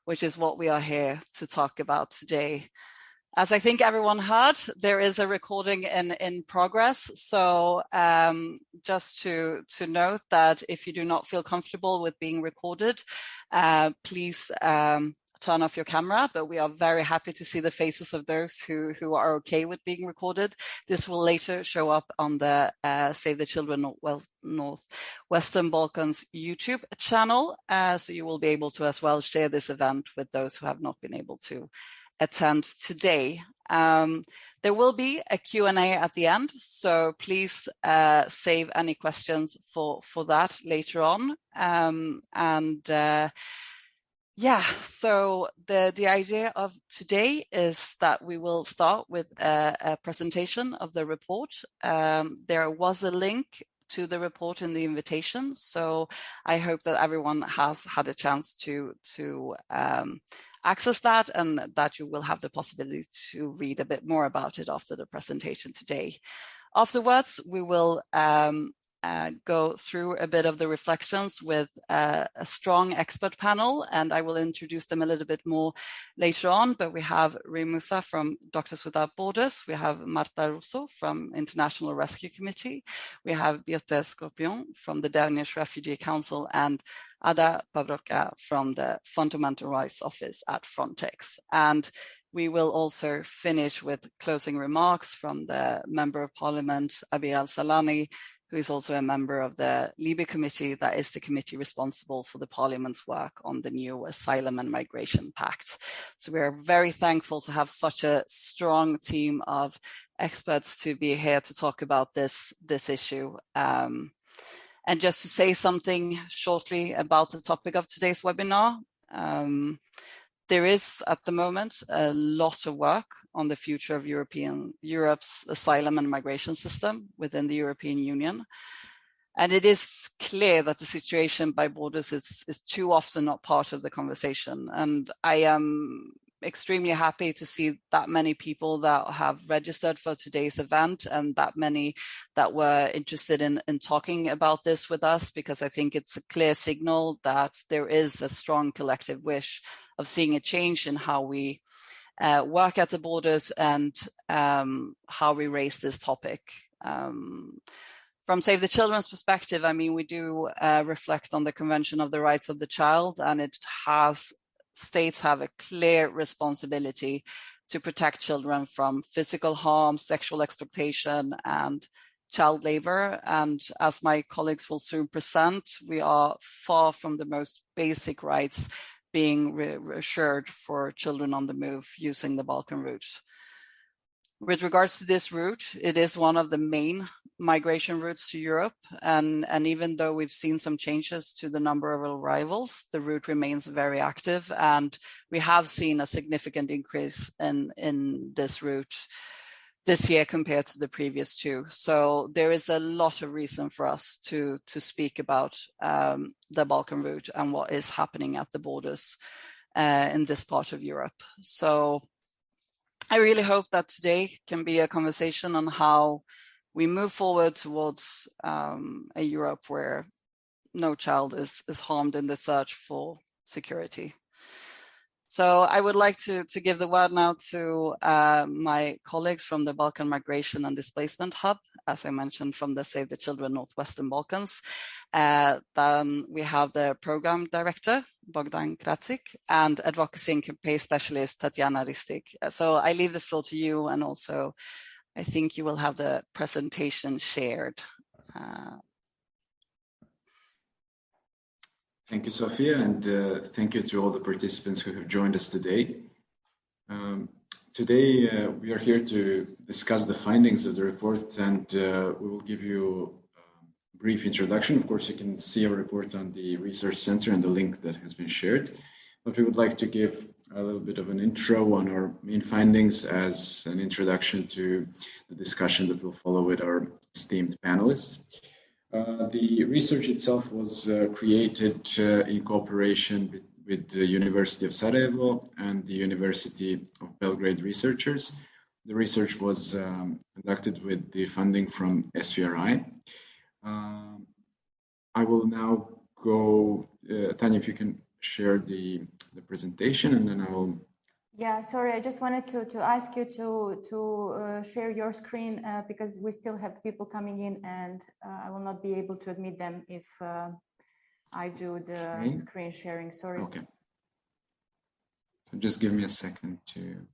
which is what we are here to talk about today. As I think everyone heard, there is a recording in progress. So just to note that if you do not feel comfortable with being recorded, please turn off your camera, but we are very happy to see the faces of those who are okay with being recorded. This will later show up on the Save the Children North Western Balkans YouTube channel. So you will be able to as well share this event with those who have not been able to attend today. There will be a Q&A at the end, so please save any questions for that later on. So the idea of today is that we will start with a presentation of the report. There was a link to the report in the invitation, so I hope that everyone has had a chance to access that, and that you will have the possibility to read a bit more about it after the presentation today. Afterwards, we will go through a bit of the reflections with a strong expert panel, and I will introduce them a little bit more later on. But we have Reem Mussa from Doctors Without Borders, we have Marta Russo from International Rescue Committee, we have Birte Schorpion from the Danish Refugee Council, and Ada Pavrovka from the Fundamental Rights Office at Frontex. And we will also finish with closing remarks from the Member of Parliament, Abi Al-Salani, who is also a member of the Libe Committee, that is the committee responsible for the Parliament's work on the new Asylum and Migration Pact. So we are very thankful to have such a strong team of experts to be here to talk about this issue. And just to say something shortly about the topic of today's webinar, there is at the moment a lot of work on the future of Europe's asylum and migration system within the European Union. And it is clear that the situation by borders is too often not part of the conversation. And I am extremely happy to see that many people that have registered for today's event, and that many that were interested in talking about this with us, because I think it's a clear signal that there is a strong collective wish of seeing a change in how we work at the borders and how we raise this topic. From Save the Children's perspective, I mean, we do reflect on the Convention of the Rights of the Child, and states have a clear responsibility to protect children from physical harm, sexual exploitation, and child labor. And as my colleagues will soon present, we are far from the most basic rights being assured for children on the move using the Balkan route. With regards to this route, it is one of the main migration routes to Europe, and even though we've seen some changes to the number of arrivals, the route remains very active, and we have seen a significant increase in this route this year compared to the previous two. So there is a lot of reason for us to speak about the Balkan route and what is happening at the borders in this part of Europe. So I really hope that today can be a conversation on how we move forward towards a Europe where no child is harmed in the search for security. So I would like to give the word now to my colleagues from the Balkan Migration and Displacement Hub, as I mentioned, from the Save the Children Northwestern Balkans. Then we have the Program Director, Bogdan Krasić, and Advocacy and Campaign Specialist, Tatjana Ristić. So I leave the floor to you, and also I think you will have the presentation shared. Thank you, Sofia, and thank you to all the participants who have joined us today. Today, we are here to discuss the findings of the report, and we will give you a brief introduction. Of course, you can see our report on the Research Center and the link that has been shared. But we would like to give a little bit of an intro on our main findings as an introduction to the discussion that will follow with our esteemed panelists. The research itself was created in cooperation with the University of Sarajevo and the University of Belgrade researchers. The research was conducted with the funding from SVRI. I will now go, Tanya, if you can share the the presentation, and then I'll. Yeah, sorry, I just wanted to ask you to share your screen because we still have people coming in, and I will not be able to admit them if I do the screen sharing. Sorry. Okay. So just give me a second to.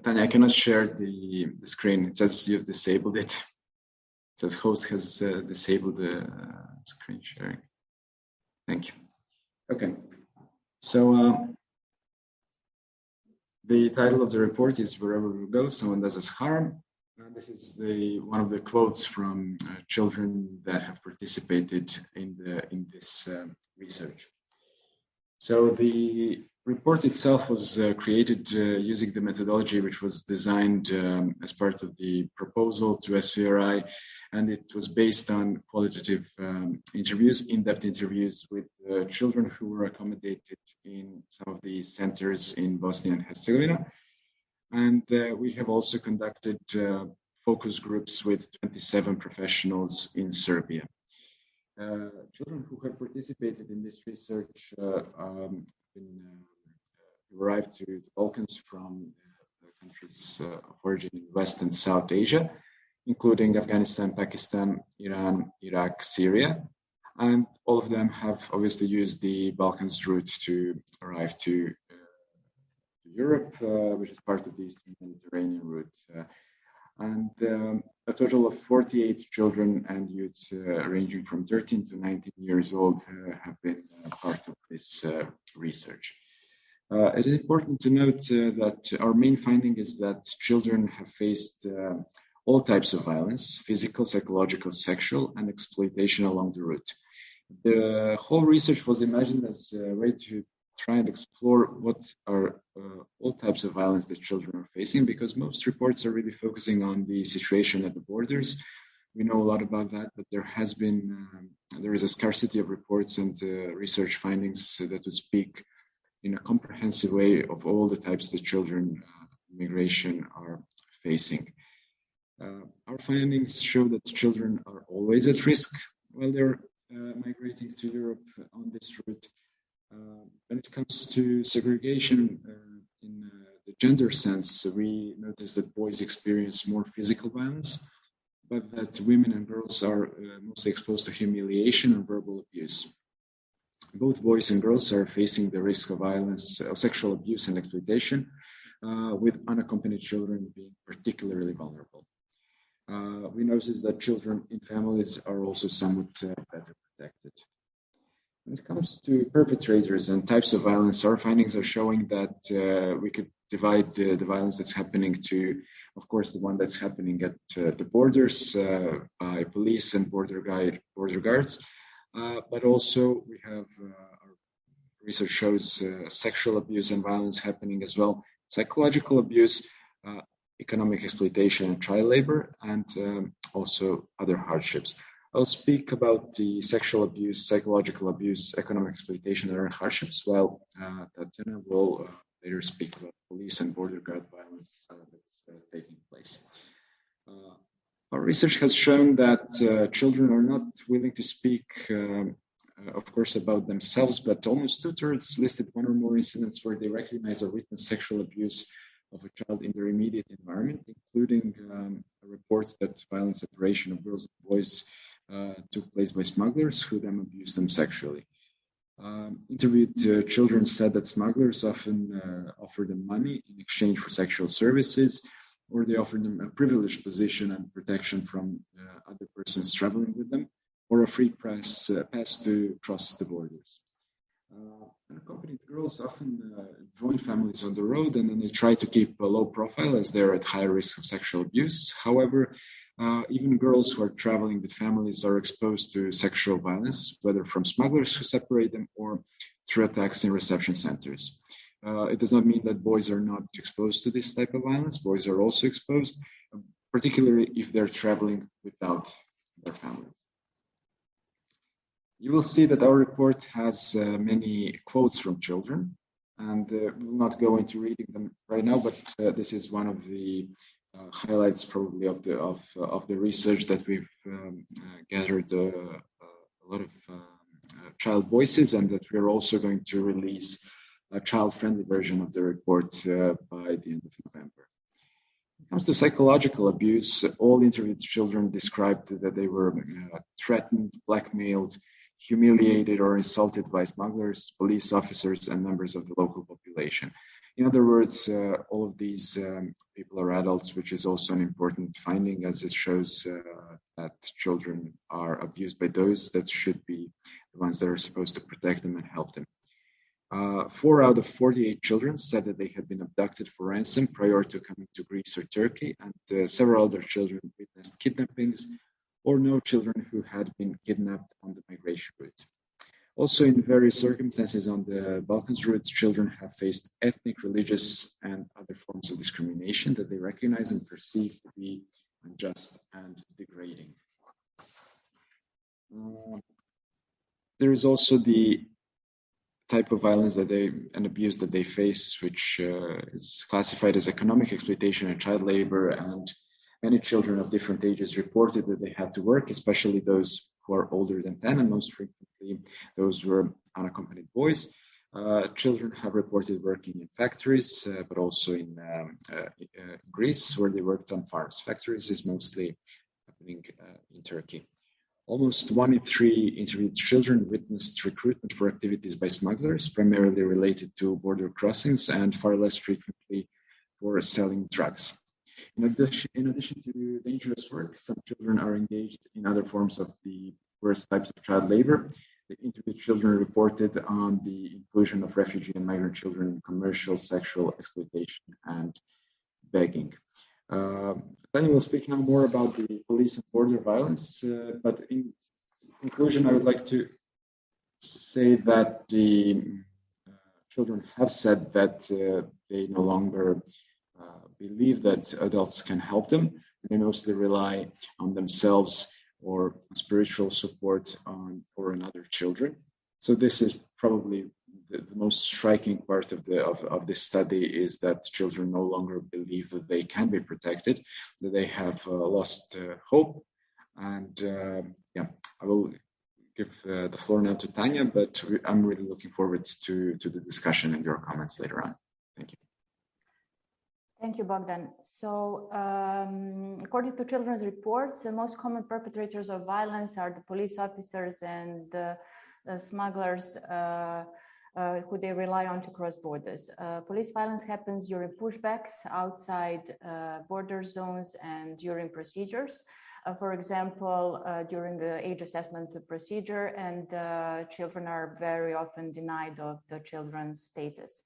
Tanya, I cannot share the screen. It says you've disabled it. It says host has disabled the screen sharing. Thank you. Okay. So the title of the report is "Wherever We Go, Someone Does Us Harm." This is one of the quotes from children that have participated in this research. So the report itself was created using the methodology which was designed as part of the proposal to SVRI, and it was based on qualitative interviews, in-depth interviews with children who were accommodated in some of the centers in Bosnia and Herzegovina. And we have also conducted focus groups with 27 professionals in Serbia. Children who have participated in this research arrived to the Balkans from countries of origin in West and South Asia, including Afghanistan, Pakistan, Iran, Iraq, Syria. And all of them have obviously used the Balkans route to arrive to Europe, which is part of the Eastern Mediterranean route. And a total of 48 children and youths ranging from 13 to 19 years old have been part of this research. It is important to note that our main finding is that children have faced all types of violence, physical, psychological, sexual, and exploitation along the route. The whole research was imagined as a way to try and explore what are all types of violence that children are facing, because most reports are really focusing on the situation at the borders. We know a lot about that, but there is a scarcity of reports and research findings that would speak in a comprehensive way of all the types that children migration are facing. Our findings show that children are always at risk while they're migrating to Europe on this route. When it comes to segregation in the gender sense, we notice that boys experience more physical violence, but that women and girls are mostly exposed to humiliation and verbal abuse. Both boys and girls are facing the risk of violence, of sexual abuse and exploitation, with unaccompanied children being particularly vulnerable. We notice that children in families are also somewhat better protected. When it comes to perpetrators and types of violence, our findings are showing that we could divide the violence that's happening to, of course, the one that's happening at the borders by police and border guards, but also we have our research shows sexual abuse and violence happening as well, psychological abuse, economic exploitation and child labor, and also other hardships. I'll speak about the sexual abuse, psychological abuse, economic exploitation, and other hardships, while Tatjana will later speak about police and border guard violence that's taking place. Our research has shown that children are not willing to speak, of course, about themselves, but almost 2/3 listed one or more incidents where they recognize or witness sexual abuse of a child in their immediate environment, including reports that violent separation of girls and boys took place by smugglers who then abused them sexually. Interviewed children said that smugglers often offer them money in exchange for sexual services, or they offer them a privileged position and protection from other persons traveling with them, or a free pass to cross the borders. Unaccompanied girls often join families on the road, and then they try to keep a low profile as they're at higher risk of sexual abuse. However, even girls who are traveling with families are exposed to sexual violence, whether from smugglers who separate them or through attacks in reception centers. It does not mean that boys are not exposed to this type of violence. Boys are also exposed, particularly if they're traveling without their families. You will see that our report has many quotes from children, and we will not go into reading them right now, but this is one of the highlights probably of the research that we've gathered a lot of child voices, and that we're also going to release a child-friendly version of the report by the end of November. When it comes to psychological abuse, all interviewed children described that they were threatened, blackmailed, humiliated or insulted by smugglers, police officers, and members of the local population. In other words, all of these people are adults, which is also an important finding, as it shows that children are abused by those that should be the ones that are supposed to protect them and help them. 4 out of 48 children said that they had been abducted for ransom prior to coming to Greece or Turkey, and several other children witnessed kidnappings or know children who had been kidnapped on the migration route. Also, in various circumstances on the Balkans route, children have faced ethnic, religious, and other forms of discrimination that they recognize and perceive to be unjust and degrading. There is also the type of violence and abuse that they face, which is classified as economic exploitation and child labor, and many children of different ages reported that they had to work, especially those who are older than 10, and most frequently those were unaccompanied boys. Children have reported working in factories, but also in Greece, where they worked on farms. Factories is mostly happening in Turkey. Almost 1 in 3 interviewed children witnessed recruitment for activities by smugglers, primarily related to border crossings, and far less frequently for selling drugs. In addition to dangerous work, some children are engaged in other forms of the worst types of child labor. The interviewed children reported on the inclusion of refugee and migrant children in commercial, sexual exploitation, and begging. Tanya will speak now more about the police and border violence, but in conclusion, I would like to say that the children have said that they no longer believe that adults can help them. They mostly rely on themselves or spiritual support or on other children. So this is probably the most striking part of this study, is that children no longer believe that they can be protected, that they have lost hope. And I will give the floor now to Tanya, but I'm really looking forward to the discussion and your comments later on. Thank you. Thank you, Bogdan. So, according to children's reports, the most common perpetrators of violence are the police officers and the smugglers who they rely on to cross borders. Police violence happens during pushbacks outside border zones and during procedures. For example, during the age assessment procedure, and children are very often denied of the children's status.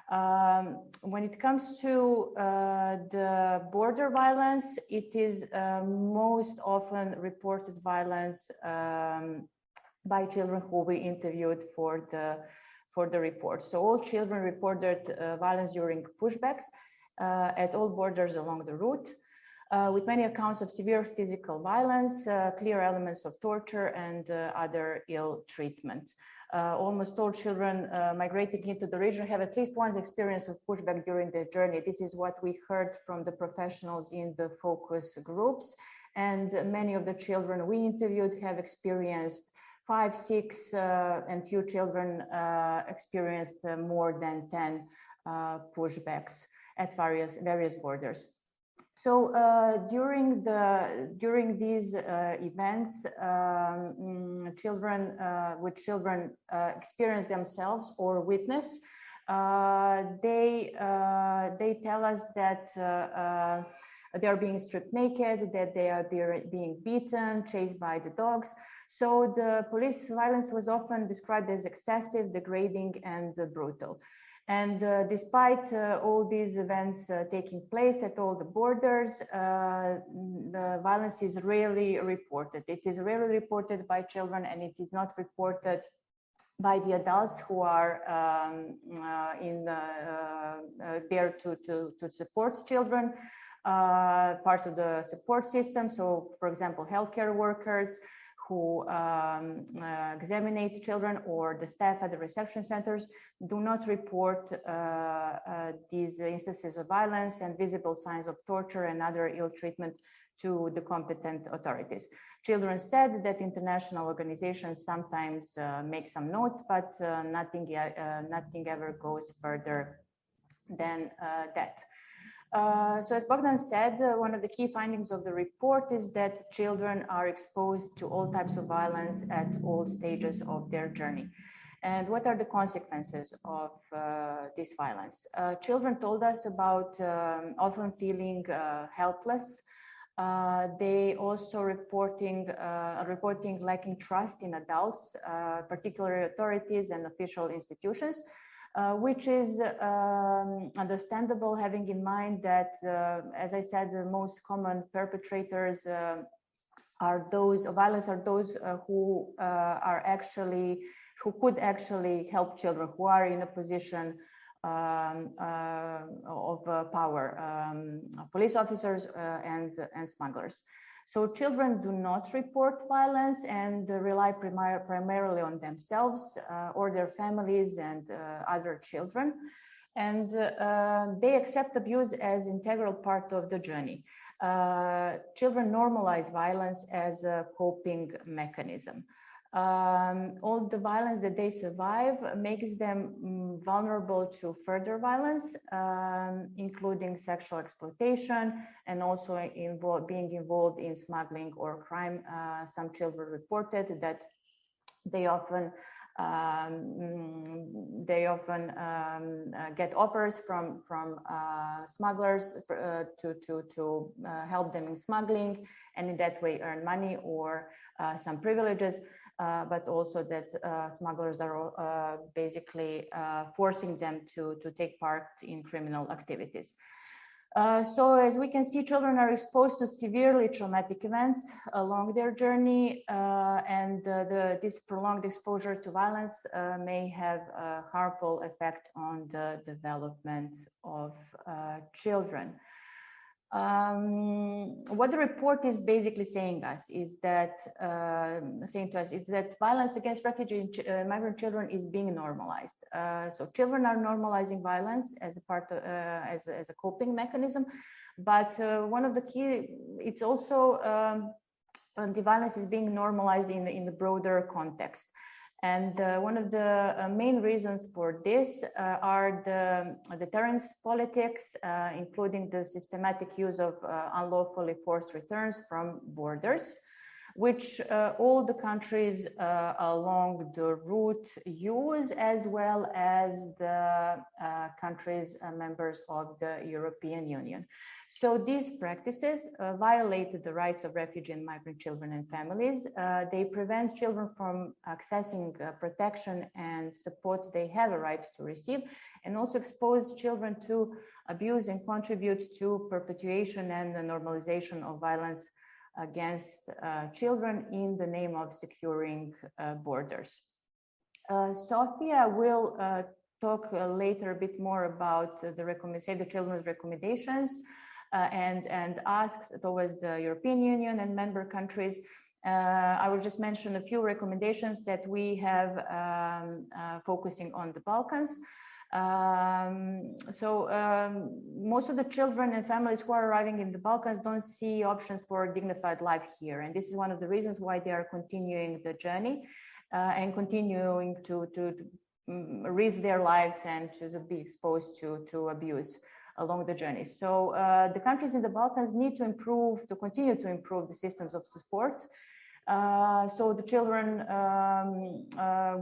When it comes to the border violence, it is most often reported violence by children who we interviewed for the report. So all children reported violence during pushbacks at all borders along the route, with many accounts of severe physical violence, clear elements of torture, and other ill treatment. Almost all children migrating into the region have at least one experience of pushback during their journey. This is what we heard from the professionals in the focus groups. And many of the children we interviewed have experienced 5, 6, and few children experienced more than 10 pushbacks at various borders. So during these events, children experience themselves or witness, they tell us that they are being stripped naked, that they are being beaten, chased by the dogs. So the police violence was often described as excessive, degrading, and brutal. And despite all these events taking place at all the borders, the violence is rarely reported. It is rarely reported by children, and it is not reported by the adults who are there to support children, part of the support system. So, for example, healthcare workers who examine children, or the staff at the reception centers, do not report these instances of violence and visible signs of torture and other ill treatment to the competent authorities. Children said that international organizations sometimes make some notes, but nothing ever goes further than that. So as Bogdan said, one of the key findings of the report is that children are exposed to all types of violence at all stages of their journey. And what are the consequences of this violence? Children told us about often feeling helpless. They also reporting lacking trust in adults, particularly authorities and official institutions. Which is understandable, having in mind that, as I said, the most common perpetrators are those of violence are those who could actually help children, who are in a position of power, police officers and smugglers. So children do not report violence and rely primarily on themselves or their families and other children. And they accept abuse as an integral part of the journey. Children normalize violence as a coping mechanism. All the violence that they survive makes them vulnerable to further violence, including sexual exploitation and also being involved in smuggling or crime. Some children reported that they often get offers from smugglers to help them in smuggling, and in that way earn money or some privileges. But also that smugglers are basically forcing them to take part in criminal activities. So as we can see, children are exposed to severely traumatic events along their journey, and this prolonged exposure to violence may have a harmful effect on the development of children. What the report is basically saying to us is that violence against refugee migrant children is being normalized. So children are normalizing violence as a part of, as a coping mechanism, but one of the key, it's also the violence is being normalized in the broader context. And one of the main reasons for this are the deterrence politics, including the systematic use of unlawfully forced returns from borders, which all the countries along the route use, as well as the countries members of the European Union. So these practices violate the rights of refugee and migrant children and families. They prevent children from accessing protection and support they have a right to receive, and also expose children to abuse and contribute to perpetuation and the normalization of violence against children in the name of securing borders. Sofia will talk later a bit more about Save the Children's recommendations and asks towards the European Union and member countries. I will just mention a few recommendations that we have focusing on the Balkans. Most of the children and families who are arriving in the Balkans don't see options for a dignified life here. And this is one of the reasons why they are continuing the journey and continuing to risk their lives and to be exposed to abuse along the journey. So the countries in the Balkans need to continue to improve the systems of support. So the children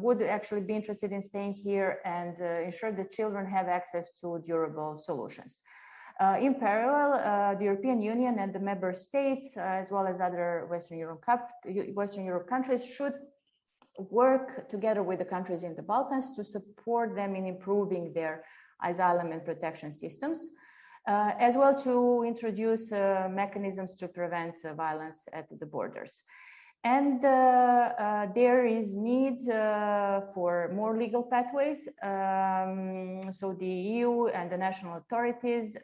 would actually be interested in staying here and ensure that children have access to durable solutions. In parallel, the European Union and the member states, as well as other Western Europe countries, should work together with the countries in the Balkans to support them in improving their asylum and protection systems, as well to introduce mechanisms to prevent violence at the borders. And there is need for more legal pathways. So the EU and the national authorities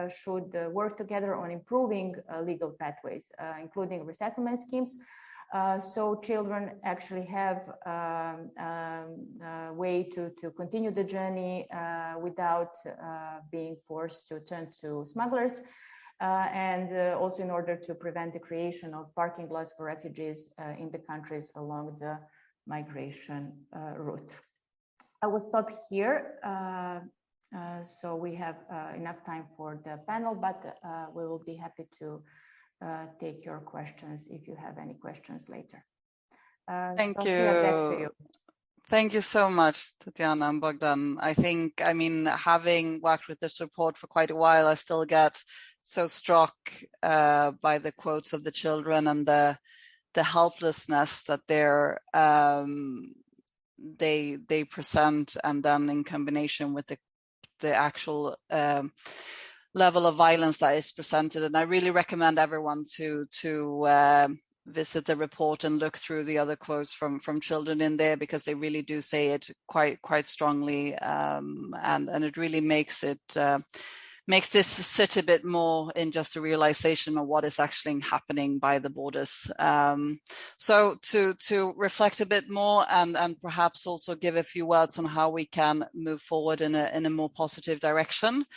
should work together on improving legal pathways, including resettlement schemes. So children actually have a way to continue the journey without being forced to turn to smugglers. And also in order to prevent the creation of parking lots for refugees in the countries along the migration route. I will stop here. So we have enough time for the panel, but we will be happy to take your questions if you have any questions later. Thank Sofia, you. back to you. Thank you so much, Tatjana and Bogdan. I mean, having worked with this report for quite a while, I still get so struck by the quotes of the children and the helplessness that they present, and then in combination with the actual level of violence that is presented. And I really recommend everyone to visit the report and look through the other quotes from children in there, because they really do say it quite strongly, and it really makes this sit a bit more in just a realization of what is actually happening by the borders. So to reflect a bit more and perhaps also give a few words on how we can move forward in a more positive direction.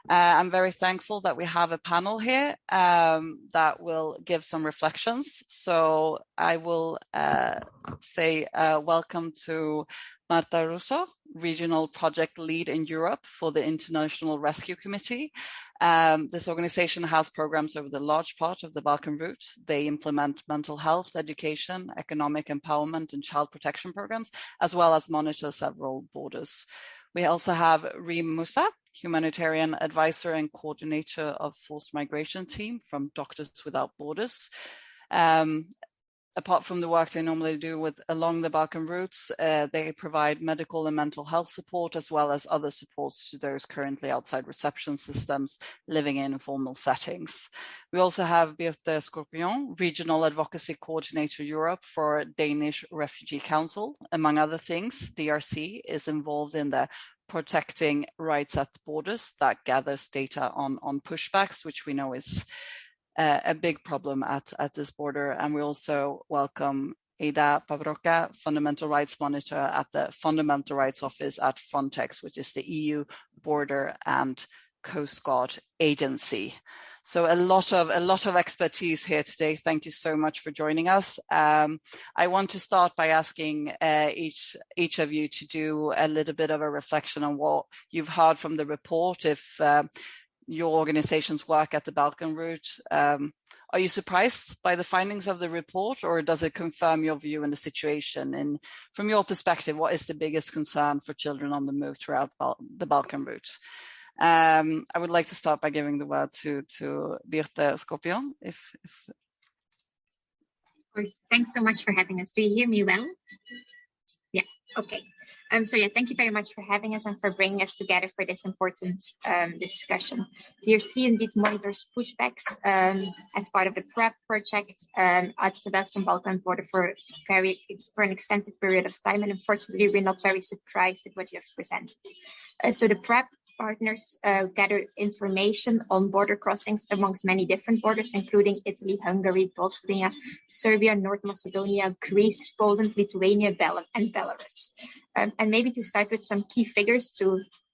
I'm very thankful that we have a panel here that will give some reflections. So I will say welcome to Marta Russo, Regional Project Lead in Europe for the International Rescue Committee. This organization has programs over the large part of the Balkan route. They implement mental health, education, economic empowerment, and child protection programs, as well as monitor several borders. We also have Reem Mussa, Humanitarian Advisor and Coordinator of Forced Migration Team from Doctors Without Borders. Apart from the work they normally do along the Balkan routes, they provide medical and mental health support, as well as other supports to those currently outside reception systems living in informal settings. We also have Birte Schorpion, Regional Advocacy Coordinator Europe for Danish Refugee Council. Among other things, DRC is involved in the Protecting Rights at the Borders that gathers data on pushbacks, which we know is a big problem at this border. And we also welcome Ada Pavroka, Fundamental Rights Monitor at the Fundamental Rights Office at Frontex, which is the EU Border and Coast Guard Agency. So a lot of expertise here today. Thank you so much for joining us. I want to start by asking each of you to do a little bit of a reflection on what you've heard from the report. If your organization's work at the Balkan route, are you surprised by the findings of the report, or does it confirm your view in the situation? And from your perspective, what is the biggest concern for children on the move throughout the Balkan route? I would like to start by giving the word to Birte Schorpion. Of course, thanks so much for having us. Do you hear me well? Yeah, okay. So yeah, thank you very much for having us and for bringing us together for this important discussion. DRC indeed monitors pushbacks as part of the PrEP project at the Western Balkan border for an extensive period of time, and unfortunately we're not very surprised with what you have presented. So the PrEP partners gather information on border crossings amongst many different borders, including Italy, Hungary, Bosnia, Serbia, North Macedonia, Greece, Poland, Lithuania, and Belarus. And maybe to start with some key figures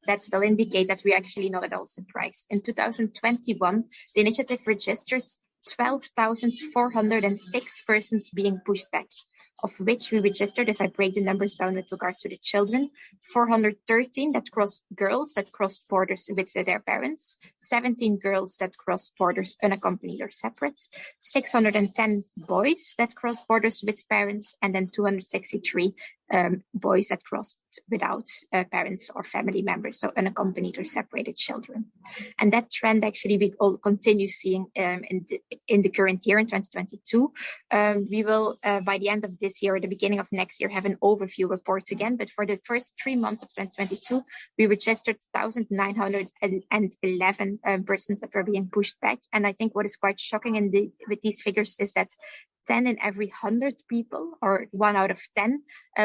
that will indicate that we're actually not at all surprised. In 2021, the initiative registered 12,406 persons being pushed back, of which we registered, if I break the numbers down with regards to the children, 413 girls that crossed borders with their parents, 17 girls that crossed borders unaccompanied or separate, 610 boys that crossed borders with parents, and then 263 boys that crossed without parents or family members, so unaccompanied or separated children. And that trend actually we all continue seeing in the current year, in 2022. We will, by the end of this year or the beginning of next year, have an overview report again. But for the first 3 months of 2022, we registered 1,911 persons that were being pushed back. And I think what is quite shocking with these figures is that 10 in every 100 people, or 1 out of 10,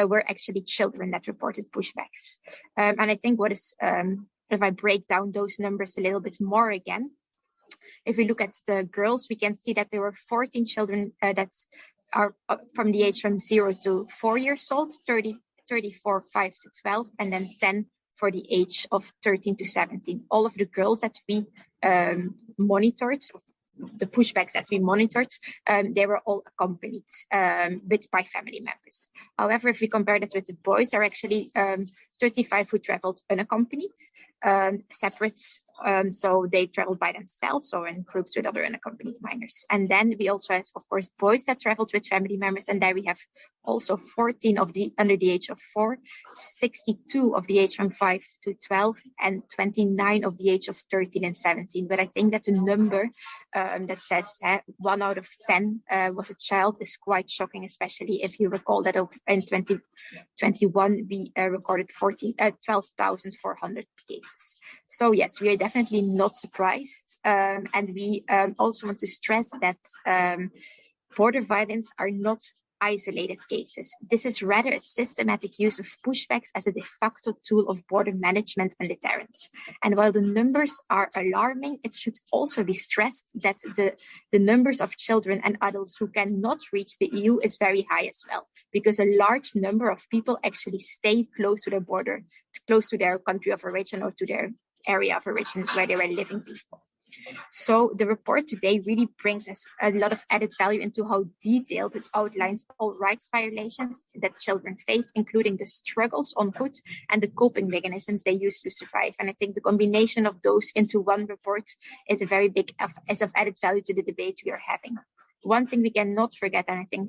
were actually children that reported pushbacks. And I think what is, if I break down those numbers a little bit more again, if we look at the girls, we can see that there were 14 children that are from the age from 0 to 4 years old, 34, 5 to 12, and then 10 for the age of 13 to 17. All of the girls that we monitored, the pushbacks that we monitored, they were all accompanied by family members. However, if we compare that with the boys, there are actually 35 who traveled unaccompanied, separate. So they traveled by themselves or in groups with other unaccompanied minors. And then we also have, of course, boys that traveled with family members. And there we have also 14 of the under the age of 4, 62 of the age from 5 to 12, and 29 of the age of 13 and 17. But I think that the number that says 1 out of 10 was a child is quite shocking, especially if you recall that in 2021 we recorded 12,400 cases. So yes, we are definitely not surprised, and we also want to stress that border violence are not isolated cases. This is rather a systematic use of pushbacks as a de facto tool of border management and deterrence. And while the numbers are alarming, it should also be stressed that the numbers of children and adults who cannot reach the EU is very high as well, because a large number of people actually stay close to their border, close to their country of origin or to their area of origin where they were living before. So the report today really brings us a lot of added value into how detailed it outlines all rights violations that children face, including the struggles on foot and the coping mechanisms they use to survive. And I think the combination of those into one report is a very big is of added value to the debate we are having. One thing we cannot forget, and I think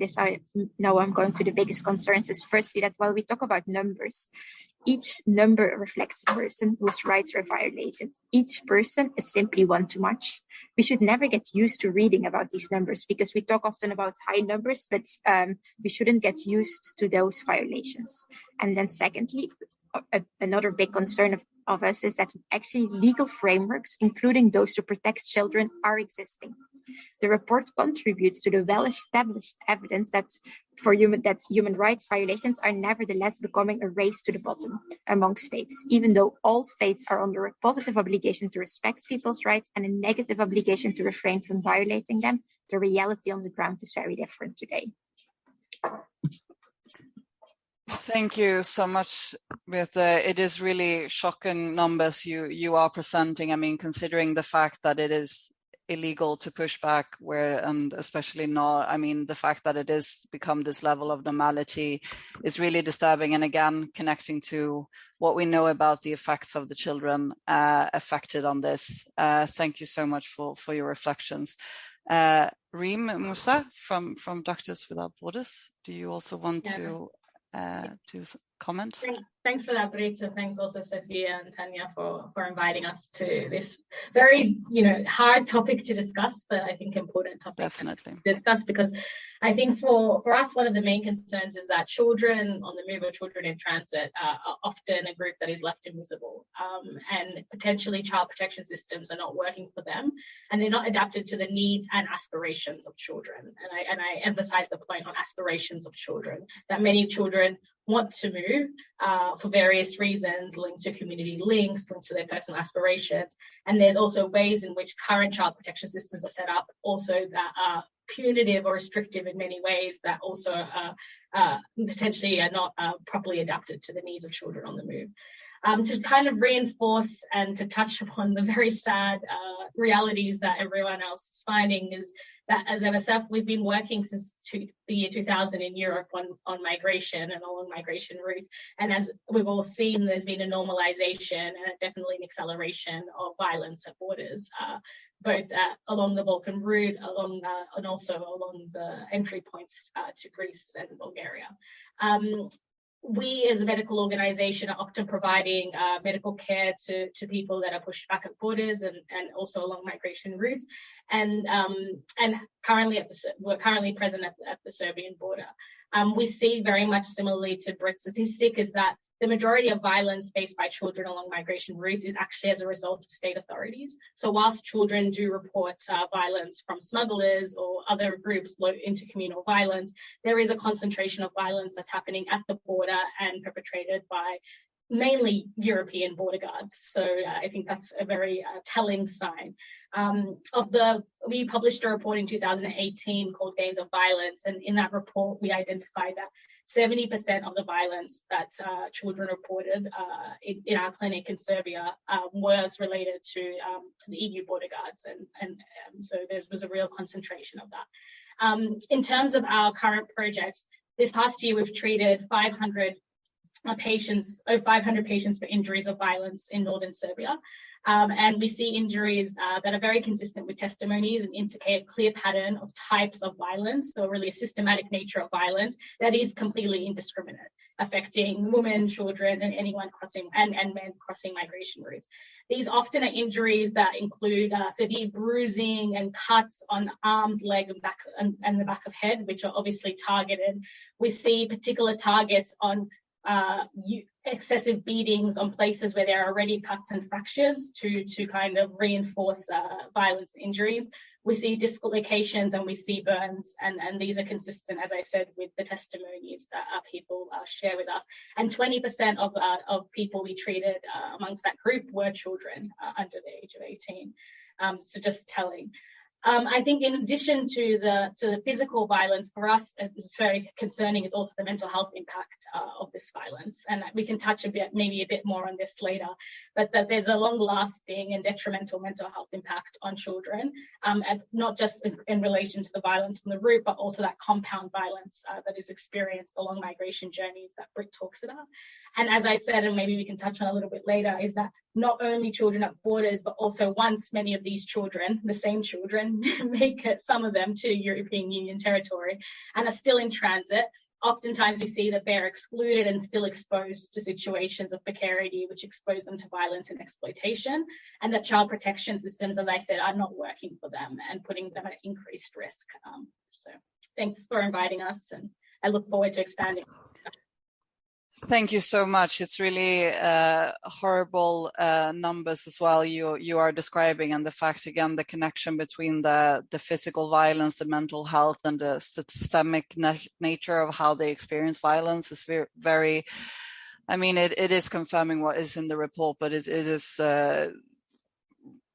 now I'm going to the biggest concerns, is firstly that while we talk about numbers, each number reflects a person whose rights are violated. Each person is simply one too much. We should never get used to reading about these numbers, because we talk often about high numbers, but we shouldn't get used to those violations. And then secondly, another big concern of us is that actually legal frameworks, including those to protect children, are existing. The report contributes to the well-established evidence that human rights violations are nevertheless becoming a race to the bottom among states, even though all states are under a positive obligation to respect people's rights and a negative obligation to refrain from violating them. The reality on the ground is very different today. Thank you so much, Birte. It is really shocking numbers you are presenting. I mean, considering the fact that it is illegal to push back, and especially not, I mean, the fact that it is become this level of normality is really disturbing. And again, connecting to what we know about the effects of the children affected on this. Thank you so much for your reflections. Reem, Mussa from Doctors Without Borders, do you also want to comment? Thanks for that, Birte. Thanks also Sofia and Tatjana for inviting us to this very hard topic to discuss, but I think important topic Definitely to discuss, because I think for us one of the main concerns is that children on the move or children in transit are often a group that is left invisible, and potentially child protection systems are not working for them, and they're not adapted to the needs and aspirations of children. And I emphasize the point on aspirations of children, that many children want to move for various reasons, linked to community links, linked to their personal aspirations. And there's also ways in which current child protection systems are set up also that are punitive or restrictive in many ways, that also potentially are not properly adapted to the needs of children on the move. To kind of reinforce and to touch upon the very sad realities that everyone else is finding, is that as MSF, we've been working since the year 2000 in Europe on migration and along migration routes. And as we've all seen, there's been a normalization and definitely an acceleration of violence at borders, both along the Balkan route, and also along the entry points to Greece and Bulgaria. We as a medical organization are often providing medical care to people that are pushed back at borders and also along migration routes. And we're currently present at the Serbian border. We see very much similarly to Birte's statistic is that the majority of violence faced by children along migration routes is actually as a result of state authorities. So whilst children do report violence from smugglers or other groups, intercommunal violence, there is a concentration of violence that's happening at the border and perpetrated by mainly European border guards. So I think that's a very telling sign. We published a report in 2018 called Gains of Violence, and in that report we identified that 70% of the violence that children reported in our clinic in Serbia was related to the EU border guards, and so there was a real concentration of that. In terms of our current projects, this past year we've treated 500 patients for injuries of violence in northern Serbia. And we see injuries that are very consistent with testimonies and indicate a clear pattern of types of violence, so really a systematic nature of violence that is completely indiscriminate, affecting women, children, and anyone crossing, and men crossing migration routes. These often are injuries that include severe bruising and cuts on the arms, leg, and back, and the back of head, which are obviously targeted. We see particular targets on excessive beatings on places where there are already cuts and fractures to kind of reinforce violence injuries. We see dislocations and we see burns, and these are consistent, as I said, with the testimonies that people share with us. And 20% of people we treated amongst that group were children under the age of 18. So just telling. I think in addition to the physical violence, for us, it's very concerning is also the mental health impact of this violence. And we can touch maybe a bit more on this later, but that there's a long-lasting and detrimental mental health impact on children, and not just in relation to the violence from the route, but also that compound violence that is experienced along migration journeys that Britt talks about. And as I said, and maybe we can touch on a little bit later, is that not only children at borders, but also once many of these children, the same children, make it, some of them, to European Union territory and are still in transit, oftentimes we see that they're excluded and still exposed to situations of precarity, which expose them to violence and exploitation, and that child protection systems, as I said, are not working for them and putting them at increased risk. So thanks for inviting us, and I look forward to expanding. Thank you so much. It's really horrible numbers as well you are describing, and the fact, again, the connection between the physical violence, the mental health, and the systemic nature of how they experience violence is very, I mean, it is confirming what is in the report, but it is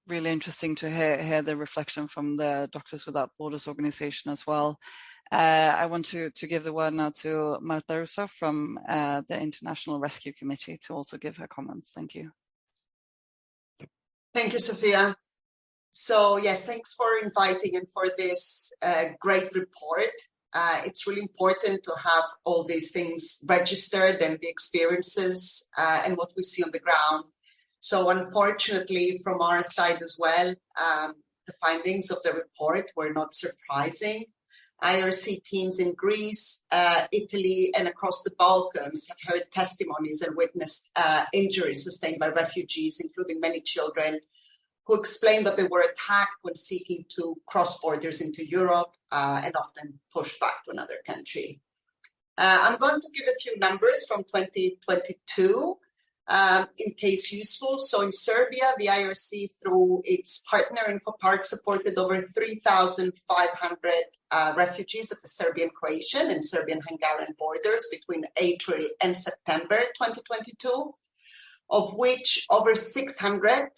really interesting to hear the reflection from the Doctors Without Borders organization as well. I want to give the word now to Marta Russo from the International Rescue Committee to also give her comments. Thank you. Thank you, Sofia. So yes, thanks for inviting and for this great report. It's really important to have all these things registered and the experiences and what we see on the ground. So unfortunately, from our side as well, the findings of the report were not surprising. IRC teams in Greece, Italy, and across the Balkans have heard testimonies and witnessed injuries sustained by refugees, including many children, who explained that they were attacked when seeking to cross borders into Europe and often pushed back to another country. I'm going to give a few numbers from 2022 in case useful. So in Serbia, the IRC, through its partner InfoPark, supported over 3,500 refugees at the Serbian-Croatian and Serbian-Hungarian borders between April and September 2022, of which over 600,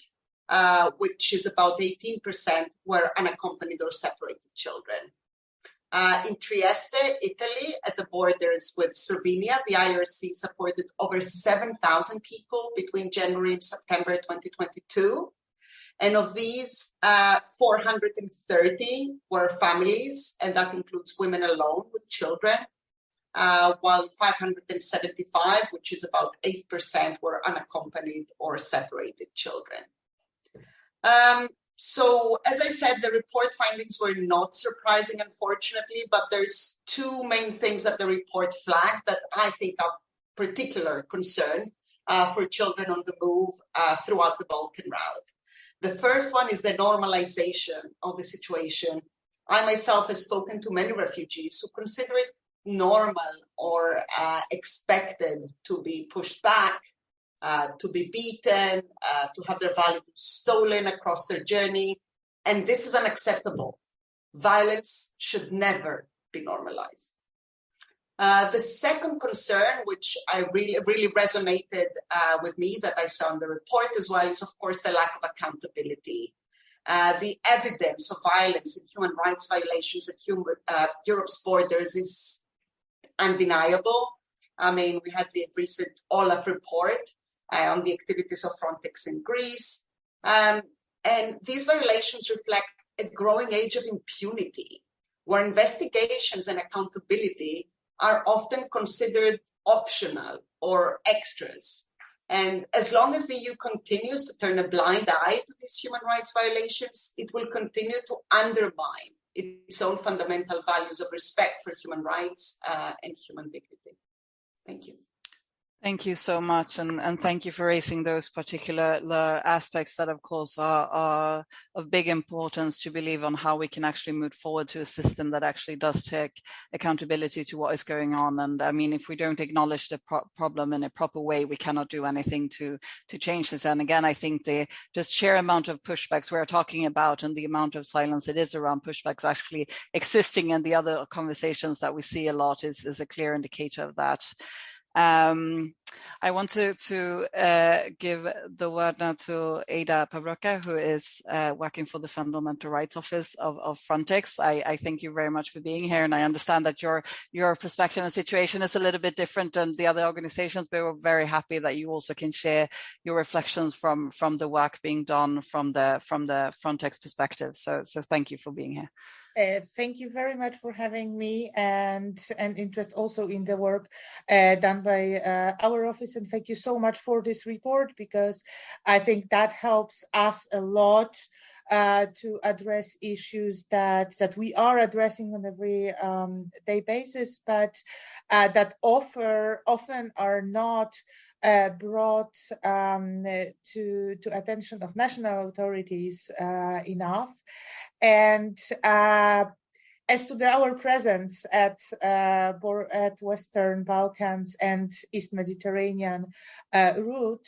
which is about 18%, were unaccompanied or separated children. In Trieste, Italy, at the borders with Slovenia, the IRC supported over 7,000 people between January and September 2022. And of these, 430 were families, and that includes women alone with children, while 575, which is about 8%, were unaccompanied or separated children. So, as I said, the report findings were not surprising, unfortunately, but there's two main things that the report flagged that I think are particular concern for children on the move throughout the Balkan route. The first one is the normalization of the situation. I myself have spoken to many refugees who consider it normal or expected to be pushed back, to be beaten, to have their valuables stolen across their journey. And this is unacceptable. Violence should never be normalized. The second concern, which I really resonated with me, that I saw in the report as well, is of course the lack of accountability. The evidence of violence and human rights violations at Europe's borders is undeniable. I mean, we had the recent Olaf report on the activities of Frontex in Greece. And these violations reflect a growing age of impunity, where investigations and accountability are often considered optional or extras. And as long as the EU continues to turn a blind eye to these human rights violations, it will continue to undermine its own fundamental values of respect for human rights and human dignity. Thank you. Thank you so much, and thank you for raising those particular aspects that, of course, are of big importance to believe on how we can actually move forward to a system that actually does take accountability to what is going on. And I mean, if we don't acknowledge the problem in a proper way, we cannot do anything to change this. And again, I think the just sheer amount of pushbacks we're talking about and the amount of silence it is around pushbacks actually existing in the other conversations that we see a lot is a clear indicator of that. I want to give the word now to Ada Pavroka, who is working for the Fundamental Rights Office of Frontex. I thank you very much for being here, and I understand that your perspective and situation is a little bit different than the other organizations, but we're very happy that you also can share your reflections from the work being done from the Frontex perspective. So thank you for being here. Thank you very much for having me and interest also in the work done by our office. And thank you so much for this report, because I think that helps us a lot to address issues that we are addressing on every day basis, but that often are not brought to attention of national authorities enough. And as to our presence at Western Balkans and East Mediterranean route,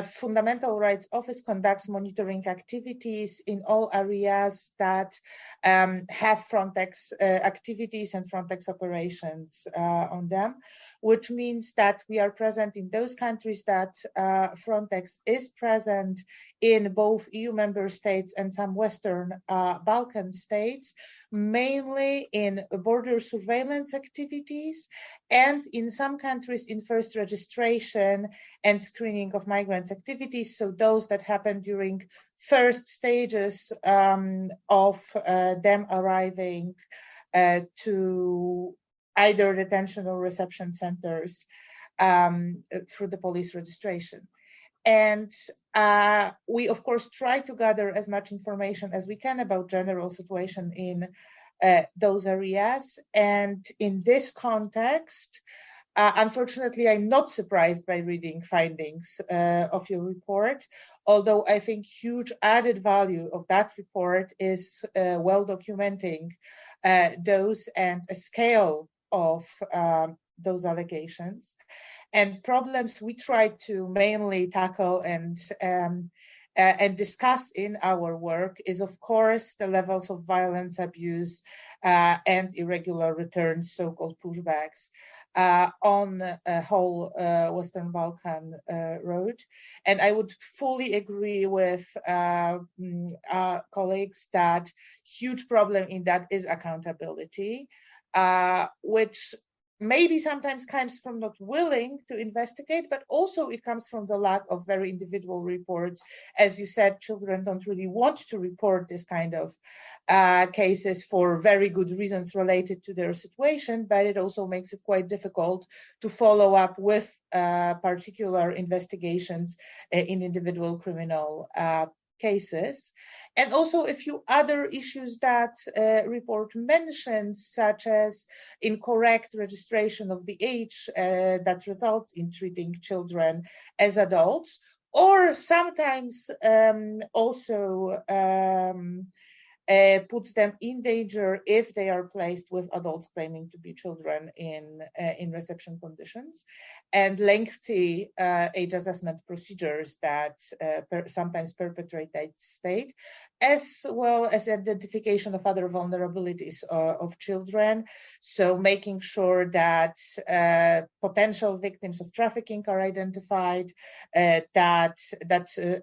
Fundamental Rights Office conducts monitoring activities in all areas that have Frontex activities and Frontex operations on them, which means that we are present in those countries that Frontex is present in, both EU member states and some Western Balkan states, mainly in border surveillance activities, and in some countries in first registration and screening of migrants activities, so those that happen during first stages of them arriving to either detention or reception centers through the police registration. And we, of course, try to gather as much information as we can about general situation in those areas. And in this context, unfortunately, I'm not surprised by reading findings of your report, although I think huge added value of that report is well documenting those and a scale of those allegations. And problems we try to mainly tackle and discuss in our work is, of course, the levels of violence, abuse, and irregular returns, so-called pushbacks, on a whole Western Balkan road. And I would fully agree with colleagues that huge problem in that is accountability, which maybe sometimes comes from not willing to investigate, but also it comes from the lack of very individual reports. As you said, children don't really want to report this kind of cases for very good reasons related to their situation, but it also makes it quite difficult to follow up with particular investigations in individual criminal cases. And also a few other issues that report mentions, such as incorrect registration of the age that results in treating children as adults, or sometimes also puts them in danger if they are placed with adults claiming to be children in reception conditions, and lengthy age assessment procedures that sometimes perpetuate that state, as well as identification of other vulnerabilities of children. So making sure that potential victims of trafficking are identified, that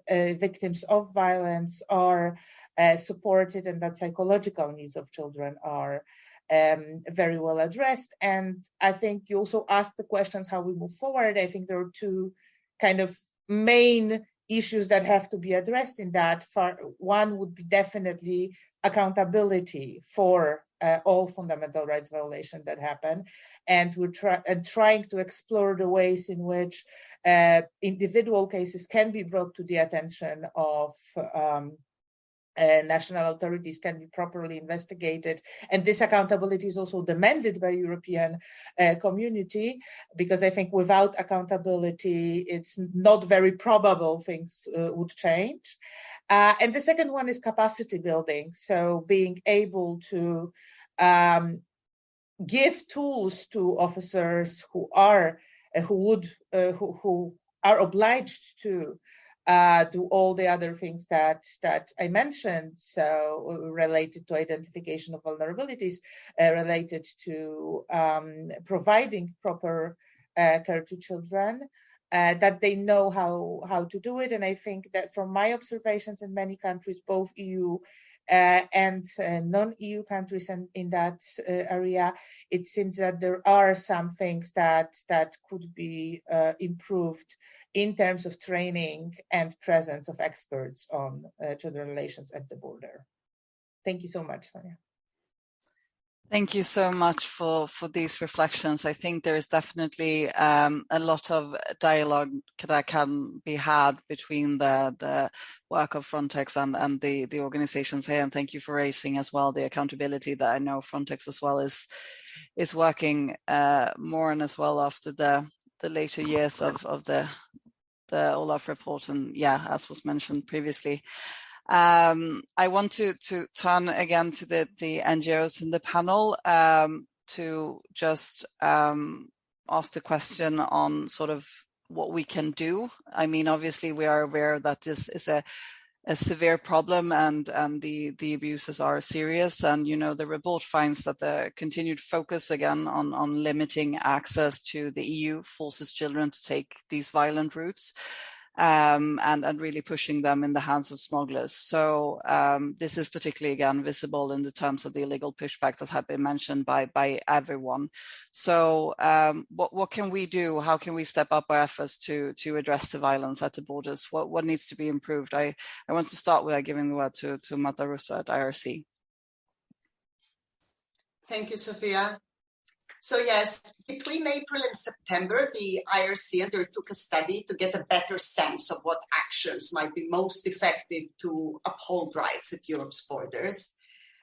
victims of violence are supported, and that psychological needs of children are very well addressed. And I think you also asked the questions how we move forward. I think there are two kind of main issues that have to be addressed in that. One would be definitely accountability for all fundamental rights violations that happen, and we're trying to explore the ways in which individual cases can be brought to the attention of national authorities, can be properly investigated, and this accountability is also demanded by European community, because I think without accountability, it's not very probable things would change. And the second one is capacity building, so being able to give tools to officers who are obliged to do all the other things that I mentioned, so related to identification of vulnerabilities, related to providing proper care to children, that they know how to do it. And I think that from my observations in many countries, both EU and non-EU countries in that area, it seems that there are some things that could be improved in terms of training and presence of experts on children relations at the border. Thank you so much, Sonia. Thank you so much for these reflections. I think there is definitely a lot of dialogue that can be had between the work of Frontex and the organizations here. And thank you for raising as well the accountability that I know Frontex as well is working more on as well after the later years of the Olaf report, and as was mentioned previously. I want to turn again to the NGOs in the panel to just ask the question on sort of what we can do. I mean, obviously we are aware that this is a severe problem and the abuses are serious, and the report finds that the continued focus again on limiting access to the EU forces children to take these violent routes, and really pushing them in the hands of smugglers. So this is particularly again visible in the terms of the illegal pushback that have been mentioned by everyone. So what can we do? How can we step up our efforts to address the violence at the borders? What needs to be improved? I want to start with giving the word to Mussa at IRC. Thank you, Sofia. So yes, between April and September, the IRC undertook a study to get a better sense of what actions might be most effective to uphold rights at Europe's borders.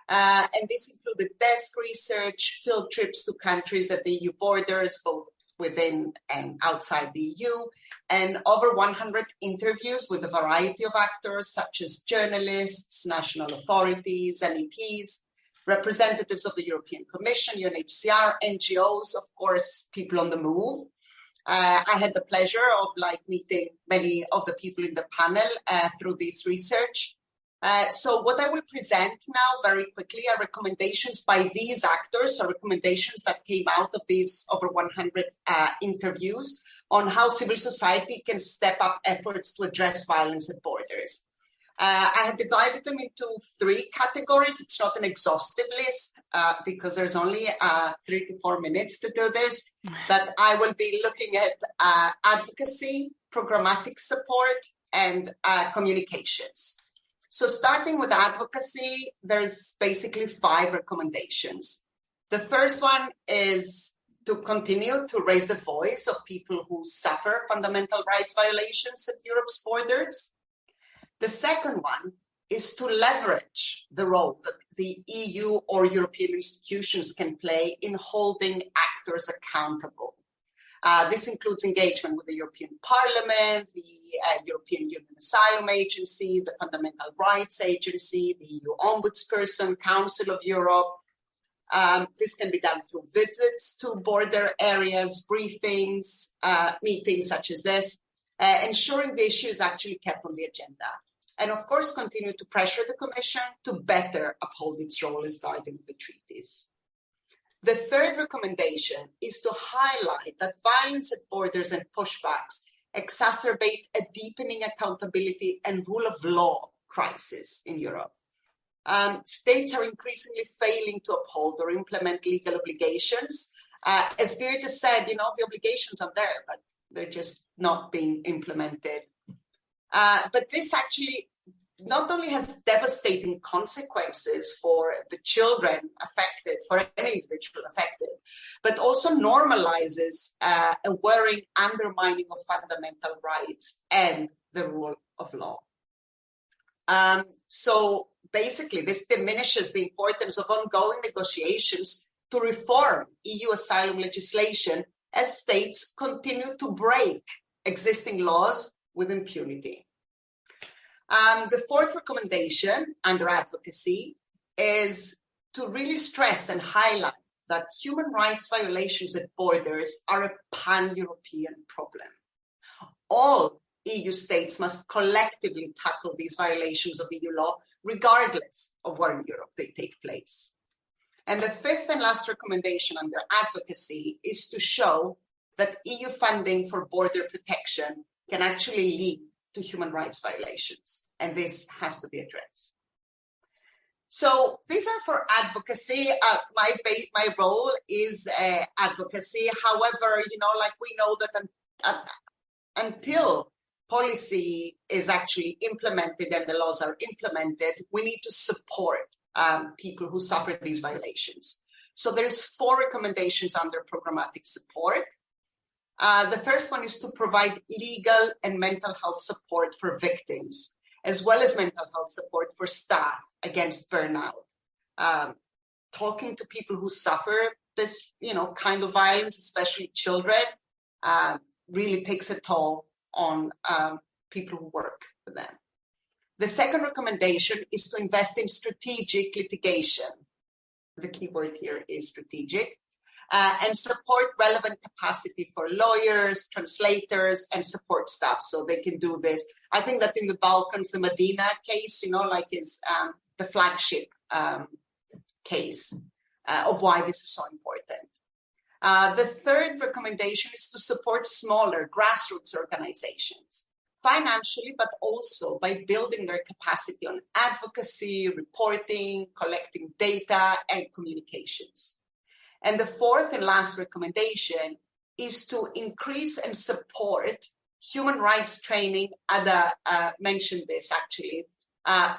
And this included desk research, field trips to countries at the EU borders, both within and outside the EU, and over 100 interviews with a variety of actors such as journalists, national authorities, MEPs, representatives of the European Commission, UNHCR, NGOs, of course, people on the move. I had the pleasure of meeting many of the people in the panel through this research. So what I will present now very quickly are recommendations by these actors, so recommendations that came out of these over 100 interviews on how civil society can step up efforts to address violence at borders. I have divided them into 3 categories. It's not an exhaustive list because there's only 3 to 4 minutes to do this, but I will be looking at advocacy, programmatic support, and communications. So starting with advocacy, there's basically 5 recommendations. The first one is to continue to raise the voice of people who suffer fundamental rights violations at Europe's borders. The second one is to leverage the role that the EU or European institutions can play in holding actors accountable. This includes engagement with the European Parliament, the European Union Asylum Agency, the Fundamental Rights Agency, the EU Ombudsperson, Council of Europe. This can be done through visits to border areas, briefings, meetings such as this, ensuring the issue is actually kept on the agenda. And of course, continue to pressure the Commission to better uphold its role as guardian of the treaties. The third recommendation is to highlight that violence at borders and pushbacks exacerbate a deepening accountability and rule of law crisis in Europe. States are increasingly failing to uphold or implement legal obligations. As Birte said, the obligations are there, but they're just not being implemented. But this actually not only has devastating consequences for the children affected, for any individual affected, but also normalizes a worrying undermining of fundamental rights and the rule of law. So basically, this diminishes the importance of ongoing negotiations to reform EU asylum legislation as states continue to break existing laws with impunity. The fourth recommendation under advocacy is to really stress and highlight that human rights violations at borders are a pan-European problem. All EU states must collectively tackle these violations of EU law, regardless of where in Europe they take place. And the fifth and last recommendation under advocacy is to show that EU funding for border protection can actually lead to human rights violations, and this has to be addressed. So these are for advocacy. My role is advocacy. However, we know that until policy is actually implemented and the laws are implemented, we need to support people who suffer these violations. So there's 4 recommendations under programmatic support. The first one is to provide legal and mental health support for victims, as well as mental health support for staff against burnout. Talking to people who suffer this, kind of violence, especially children, really takes a toll on people who work for them. The second recommendation is to invest in strategic litigation. The key word here is strategic. And support relevant capacity for lawyers, translators, and support staff so they can do this. I think that in the Balkans, the Medina case, is the flagship case of why this is so important. The third recommendation is to support smaller grassroots organizations, financially, but also by building their capacity on advocacy, reporting, collecting data, and communications. And the fourth and last recommendation is to increase and support human rights training. Ada mentioned this actually,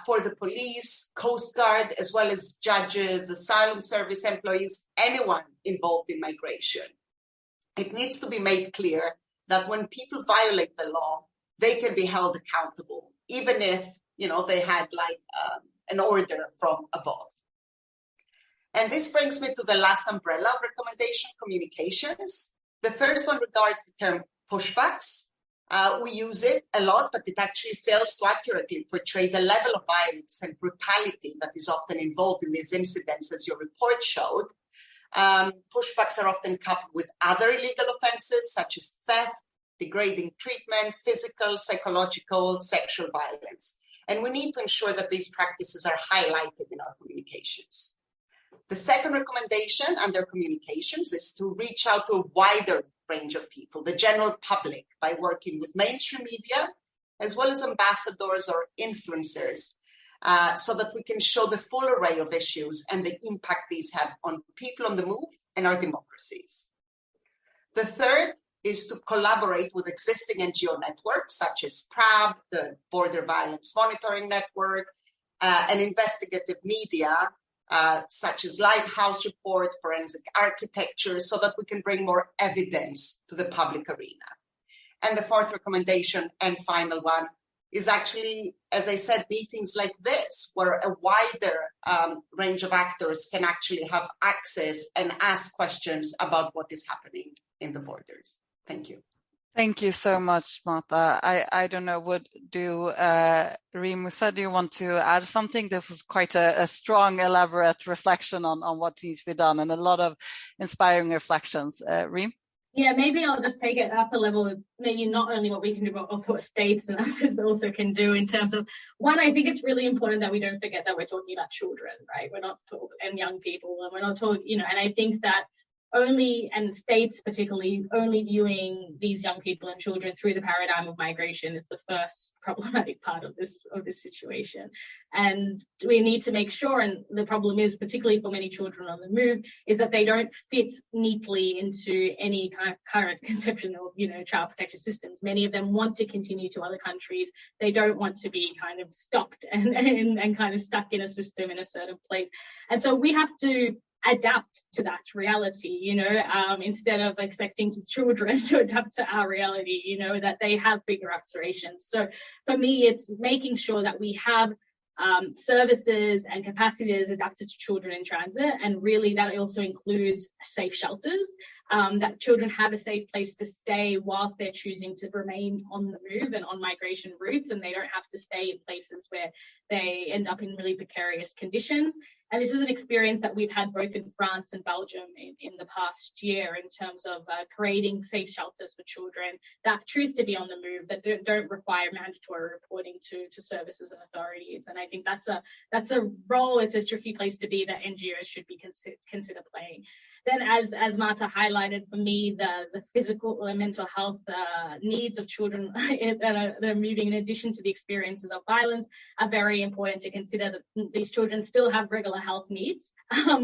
for the police, Coast Guard, as well as judges, asylum service employees, anyone involved in migration. It needs to be made clear that when people violate the law, they can be held accountable, even if, they had an order from above. And this brings me to the last umbrella of recommendation, communications. The first one regards the term pushbacks. We use it a lot, but it actually fails to accurately portray the level of violence and brutality that is often involved in these incidents, as your report showed. Pushbacks are often coupled with other illegal offenses, such as theft, degrading treatment, physical, psychological, sexual violence. And we need to ensure that these practices are highlighted in our communications. The second recommendation under communications is to reach out to a wider range of people, the general public, by working with mainstream media, as well as ambassadors or influencers, so that we can show the full array of issues and the impact these have on people on the move and our democracies. The third is to collaborate with existing NGO networks, such as PRAB, the Border Violence Monitoring Network, and investigative media, such as Lighthouse Report, Forensic Architecture, so that we can bring more evidence to the public arena. And the fourth recommendation and final one is actually, as I said, meetings like this, where a wider range of actors can actually have access and ask questions about what is happening in the borders. Thank you. Thank you so much, Marta. I don't know, Reem, Mussa, do you want to add something? This was quite a strong, elaborate reflection on what needs to be done and a lot of inspiring reflections. Reem? Yeah, maybe I'll just take it up a level of maybe not only what we can do, but also what states and others also can do in terms of, one, I think it's really important that we don't forget that we're talking about children, right? We're not talking, and young people, and we're not talking, you know, and I think that only, and states particularly, only viewing these young people and children through the paradigm of migration is the first problematic part of this situation. And we need to make sure, and the problem is, particularly for many children on the move, is that they don't fit neatly into any kind of current conception of, you know, child protection systems. Many of them want to continue to other countries. They don't want to be kind of stopped and kind of stuck in a system in a certain place. And so we have to adapt to that reality, you know, instead of expecting children to adapt to our reality, you know, that they have bigger aspirations. So for me, it's making sure that we have services and capacities adapted to children in transit, and really that also includes safe shelters, that children have a safe place to stay whilst they're choosing to remain on the move and on migration routes, and they don't have to stay in places where they end up in really precarious conditions. And this is an experience that we've had both in France and Belgium in the past year, in terms of creating safe shelters for children that choose to be on the move, that don't require mandatory reporting to services and authorities. And I think that's a role, it's a tricky place to be, that NGOs should be consider playing. Then, as Marta highlighted, for me, the physical and mental health needs of children that are moving, in addition to the experiences of violence, are very important to consider. That these children still have regular health needs.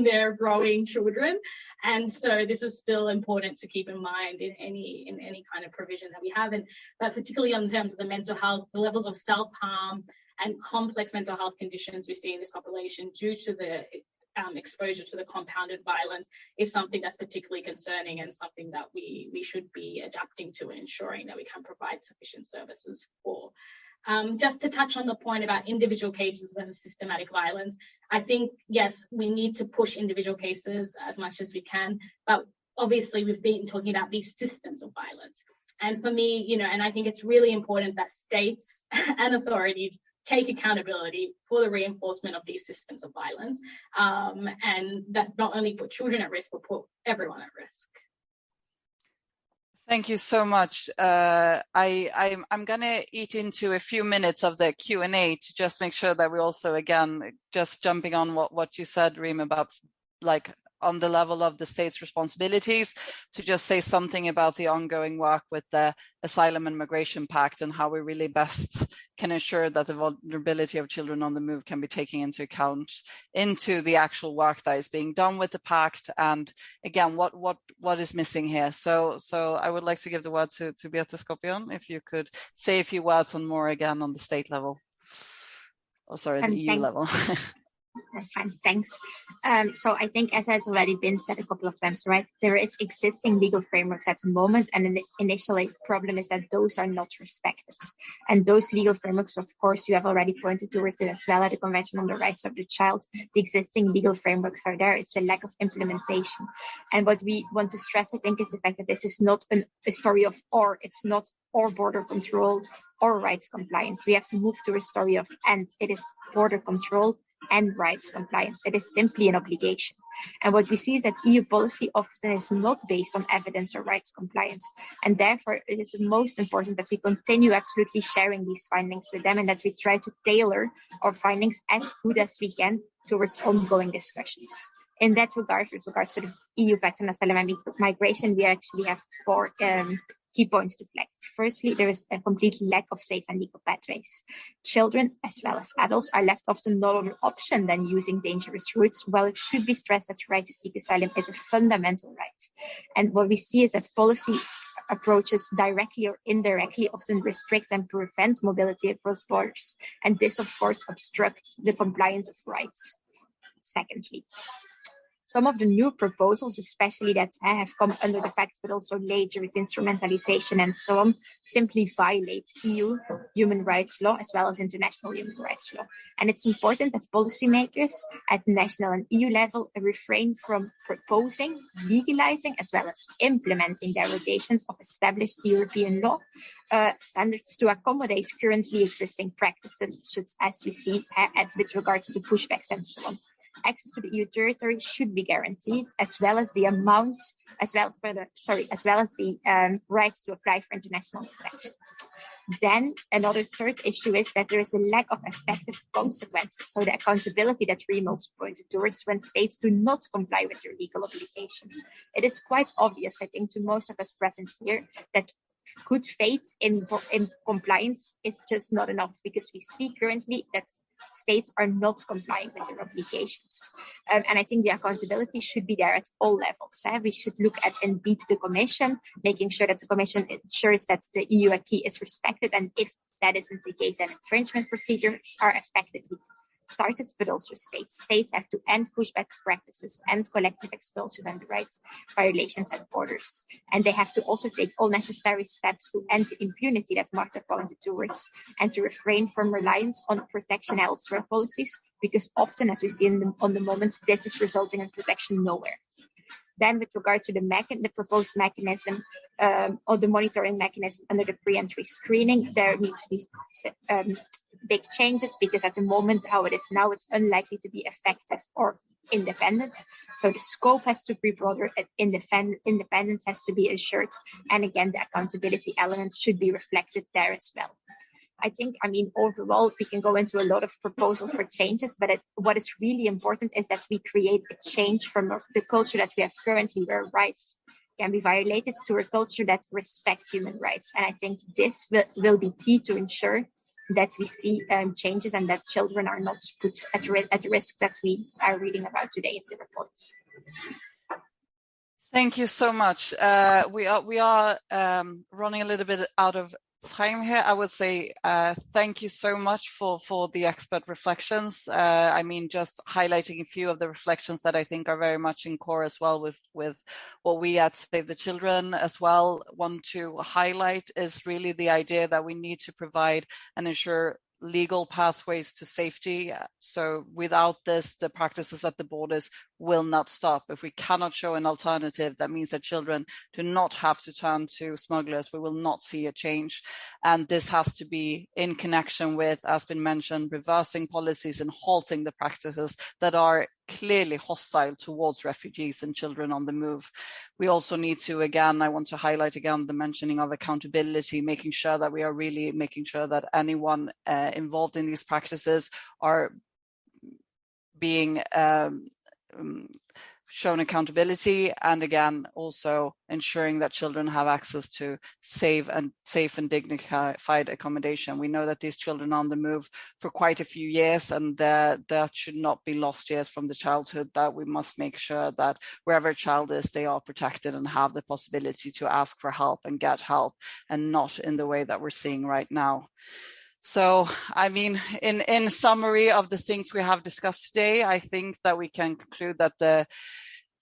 They're growing children, and so this is still important to keep in mind in any kind of provision that we have. But particularly in terms of the mental health, the levels of self-harm and complex mental health conditions we see in this population due to the exposure to the compounded violence is something that's particularly concerning, and something that we should be adapting to and ensuring that we can provide sufficient services for. Just to touch on the point about individual cases versus systematic violence, I think, yes, we need to push individual cases as much as we can, but obviously we've been talking about these systems of violence. And for me, you know, and I think it's really important that states and authorities take accountability for the reinforcement of these systems of violence, and that not only put children at risk, but put everyone at risk. Thank you so much. I'm going to eat into a few minutes of the Q&A to just make sure that we also, again, just jumping on what you said, Reem, about like on the level of the state's responsibilities, to just say something about the ongoing work with the Asylum and Migration Pact and how we really best can ensure that the vulnerability of children on the move can be taken into account into the actual work that is being done with the pact, and again, what is missing here. So I would like to give the word to Birte Schorpion, if you could say a few words on more again on the state level. Oh, sorry, the EU level. That's fine, thanks. So I think, as has already been said a couple of times, right, there is existing legal frameworks at the moment, and the initial problem is that those are not respected. And those legal frameworks, of course, you have already pointed towards it as well, at the Convention on the Rights of the Child. The existing legal frameworks are there. It's a lack of implementation. And what we want to stress, I think, is the fact that this is not a story of or. It's not or border control or rights compliance. We have to move to a story of and. It is border control and rights compliance. It is simply an obligation. And what we see is that EU policy often is not based on evidence or rights compliance. And therefore, it is most important that we continue absolutely sharing these findings with them, and that we try to tailor our findings as good as we can towards ongoing discussions. In that regard, with regards to the EU Pact on Asylum and Migration, we actually have 4 key points to flag. Firstly, there is a complete lack of safe and legal pathways. Children, as well as adults, are left often no other option than using dangerous routes, while it should be stressed that the right to seek asylum is a fundamental right. And what we see is that policy approaches, directly or indirectly, often restrict and prevent mobility across borders. And this, of course, obstructs the compliance of rights. Some of the new proposals, especially that have come under the fact, but also later with instrumentalization and so on, simply violate EU human rights law as well as international human rights law. And it's important that policymakers at national and EU level refrain from proposing, legalizing, as well as implementing derogations of established European law standards to accommodate currently existing practices, such as we see with regards to pushbacks and so on. Access to the EU territory should be guaranteed, as well as the rights to apply for international protection. Then another third issue is that there is a lack of effective consequences. So the accountability that Reem also pointed towards when states do not comply with their legal obligations. It is quite obvious, I think, to most of us present here that good faith in compliance is just not enough, because we see currently that states are not complying with their obligations. And I think the accountability should be there at all levels. We should look at indeed the Commission, making sure that the Commission ensures that the EU acquis is respected, and if that isn't the case, then infringement procedures are effectively started, but also states have to end pushback practices, end collective expulsions and rights violations at borders. And they have to also take all necessary steps to end the impunity that Marta pointed towards, and to refrain from reliance on protection elsewhere policies, because often, as we see on the moment, this is resulting in protection nowhere. Then with regard to the proposed mechanism or the monitoring mechanism under the pre-entry screening, there need to be big changes, because at the moment, how it is now, it's unlikely to be effective or independent. So the scope has to be broader, independence has to be assured, and again, the accountability elements should be reflected there as well. I think, overall, we can go into a lot of proposals for changes, but what is really important is that we create a change from the culture that we have currently, where rights can be violated, to a culture that respects human rights. And I think this will be key to ensure that we see changes, and that children are not put at risk that we are reading about today in the reports. Thank you so much. We are running a little bit out of time here. I would say thank you so much for the expert reflections. Just highlighting a few of the reflections that I think are very much in core as well with what we at Save the Children as well want to highlight, is really the idea that we need to provide and ensure legal pathways to safety. So without this, the practices at the borders will not stop. If we cannot show an alternative, that means that children do not have to turn to smugglers. We will not see a change. And this has to be in connection with, as been mentioned, reversing policies and halting the practices that are clearly hostile towards refugees and children on the move. We also need to, again, I want to highlight again the mentioning of accountability, making sure that we are really making sure that anyone involved in these practices are being shown accountability, and again also ensuring that children have access to safe and dignified accommodation. We know that these children are on the move for quite a few years, and that should not be lost years from the childhood, that we must make sure that wherever a child is, they are protected and have the possibility to ask for help and get help, and not in the way that we're seeing right now. So, in summary of the things we have discussed today, I think that we can conclude that the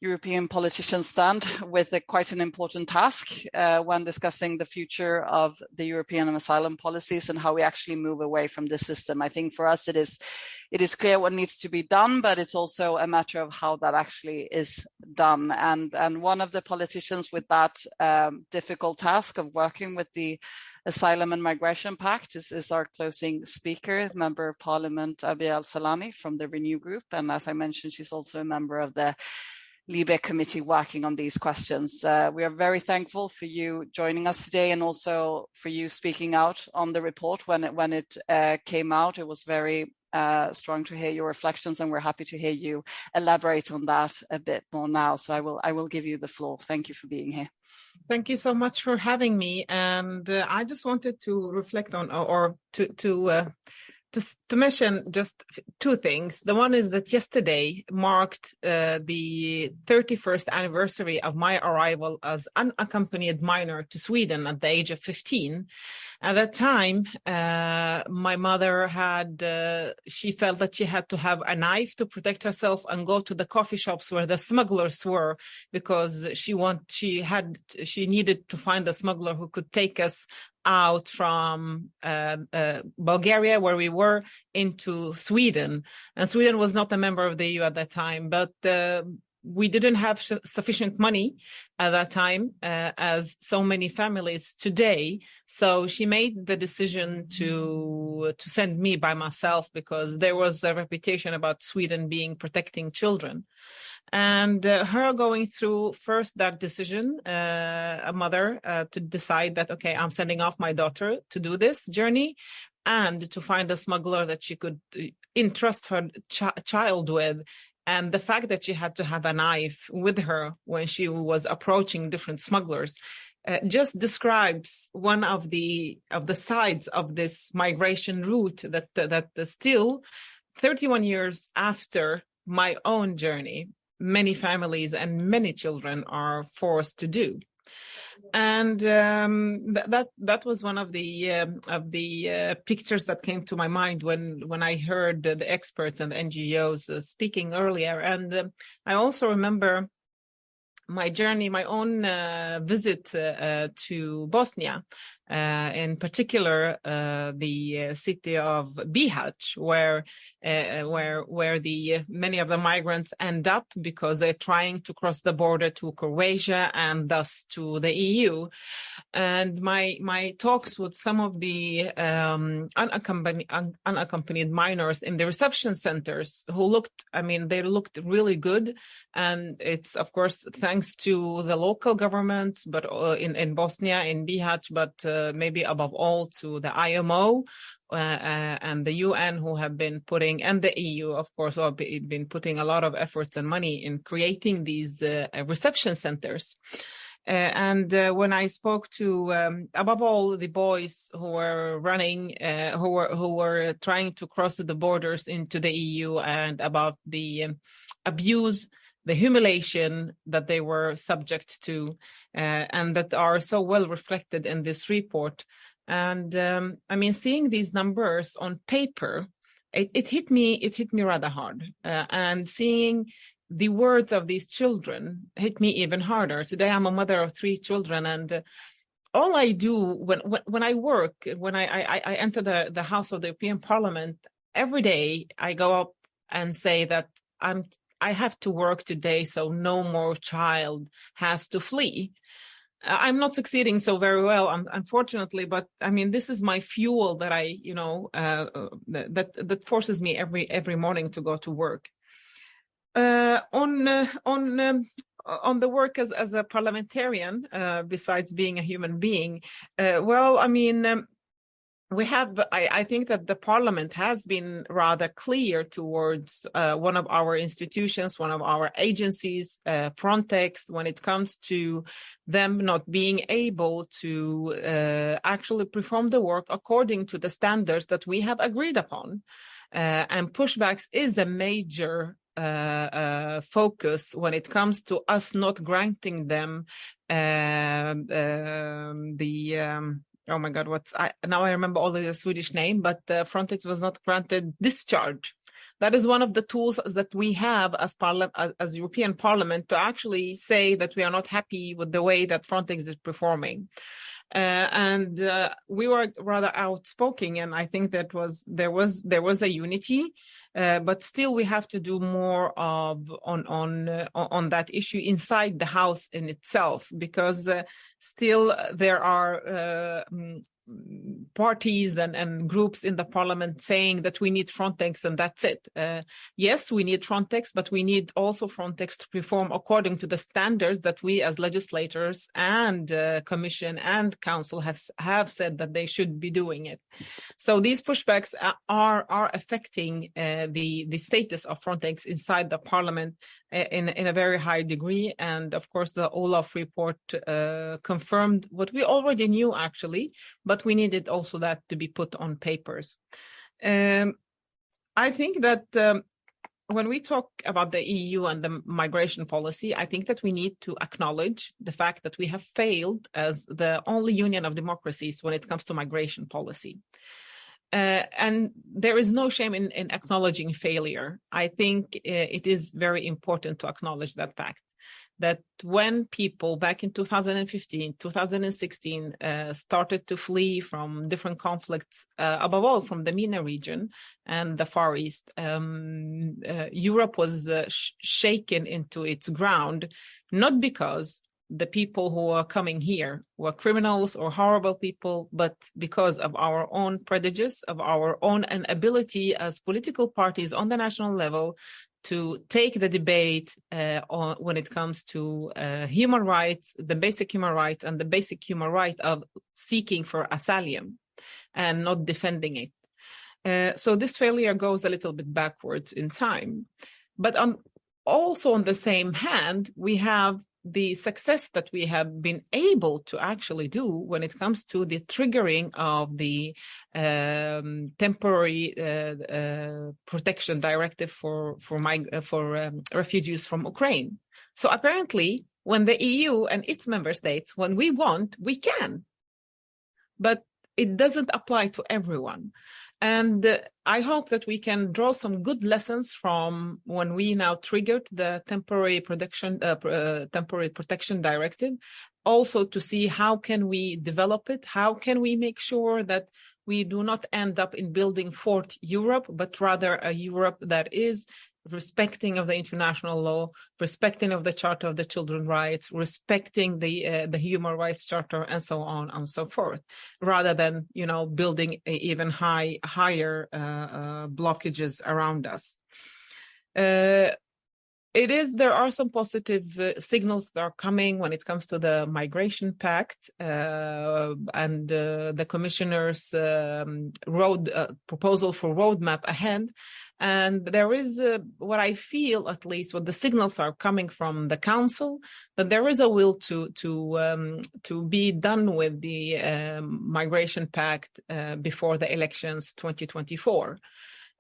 European politicians stand with quite an important task when discussing the future of the European asylum policies and how we actually move away from this system. I think for us it is clear what needs to be done, but it's also a matter of how that actually is done. And one of the politicians with that difficult task of working with the Asylum and Migration Pact is our closing speaker, Member of Parliament Abiy Al-Salani from the Renew Group. And as I mentioned, she's also a member of the Libe committee working on these questions. We are very thankful for you joining us today, and also for you speaking out on the report when it came out. It was very strong to hear your reflections, and we're happy to hear you elaborate on that a bit more now. So I will give you the floor. Thank you for being here. Thank you so much for having me. And I just wanted to reflect on, or to mention just two things. The one is that yesterday marked the 31st anniversary of my arrival as unaccompanied minor to Sweden at the age of 15. At that time, my mother she felt that she had to have a knife to protect herself and go to the coffee shops where the smugglers were, because she needed to find a smuggler who could take us out from Bulgaria, where we were, into Sweden. And Sweden was not a member of the EU at that time, but we didn't have sufficient money at that time, as so many families today. So she made the decision to send me by myself, because there was a reputation about Sweden being protecting children. And her going through first that decision, a mother, to decide that, okay, I'm sending off my daughter to do this journey, and to find a smuggler that she could entrust her child with. And the fact that she had to have a knife with her when she was approaching different smugglers just describes one of the sides of this migration route that still 31 years after my own journey, many families and many children are forced to do. And that was one of the pictures that came to my mind when I heard the experts and the NGOs speaking earlier. And I also remember my journey, my own visit to Bosnia, in particular the city of Bihać, where many of the migrants end up because they're trying to cross the border to Croatia and thus to the EU. And my talks with some of the unaccompanied minors in the reception centers who they looked really good. And it's, of course, thanks to the local government, but in Bosnia, in Bihać, but maybe above all to the IMO and the UN, who have been putting, and the EU, of course, who have been putting a lot of efforts and money in creating these reception centers. And when I spoke to, above all, the boys who were running, who were trying to cross the borders into the EU, and about the abuse, the humiliation that they were subject to, and that are so well reflected in this report. And seeing these numbers on paper, it hit me rather hard. And seeing the words of these children hit me even harder. Today, I'm a mother of 3 children, and all I do when I work, when I enter the House of the European Parliament, every day I go up and say that I have to work today, so no more child has to flee. I'm not succeeding so very well, unfortunately, but this is my fuel that that forces me every morning to go to work. On the work as a parliamentarian, besides being a human being, we have, I think that the parliament has been rather clear towards one of our institutions, one of our agencies, Frontex, when it comes to them not being able to actually perform the work according to the standards that we have agreed upon. And pushbacks is a major focus when it comes to us not granting them oh my God, now I remember all the Swedish name, but Frontex was not granted discharge. That is one of the tools that we have as European Parliament to actually say that we are not happy with the way that Frontex is performing. And we were rather outspoken, and I think that there was a unity, but still we have to do more on that issue inside the House in itself, because still there are parties and groups in the parliament saying that we need Frontex and that's it. Yes, we need Frontex, but we need also Frontex to perform according to the standards that we as legislators and Commission and Council have said that they should be doing it. So these pushbacks are affecting the status of Frontex inside the parliament in a very high degree. And of course, the Olaf report confirmed what we already knew, actually, but we needed also that to be put on papers. I think that when we talk about the EU and the migration policy, I think that we need to acknowledge the fact that we have failed as the only union of democracies when it comes to migration policy. And there is no shame in acknowledging failure. I think it is very important to acknowledge that fact, that when people back in 2015, 2016 started to flee from different conflicts, above all from the MENA region and the Far East, Europe was shaken into its ground, not because the people who are coming here were criminals or horrible people, but because of our own prejudice, of our own inability as political parties on the national level to take the debate when it comes to human rights, the basic human rights, and the basic human right of seeking for asylum and not defending it. So this failure goes a little bit backwards in time. But also on the same hand, we have the success that we have been able to actually do when it comes to the triggering of the temporary protection directive for refugees from Ukraine. So apparently, when the EU and its member states, when we want, we can, but it doesn't apply to everyone. And I hope that we can draw some good lessons from when we now triggered the temporary protection directive, also to see how can we develop it, how can we make sure that we do not end up in building Fort Europe, but rather a Europe that is respecting of the international law, respecting of the Charter of the Children's Rights, respecting the Human Rights Charter, and so on and so forth, rather than building even higher blockages around us. There are some positive signals that are coming when it comes to the migration pact and the commissioner's proposal for roadmap ahead. And there is what I feel, at least, what the signals are coming from the council, that there is a will to be done with the migration pact before the elections 2024.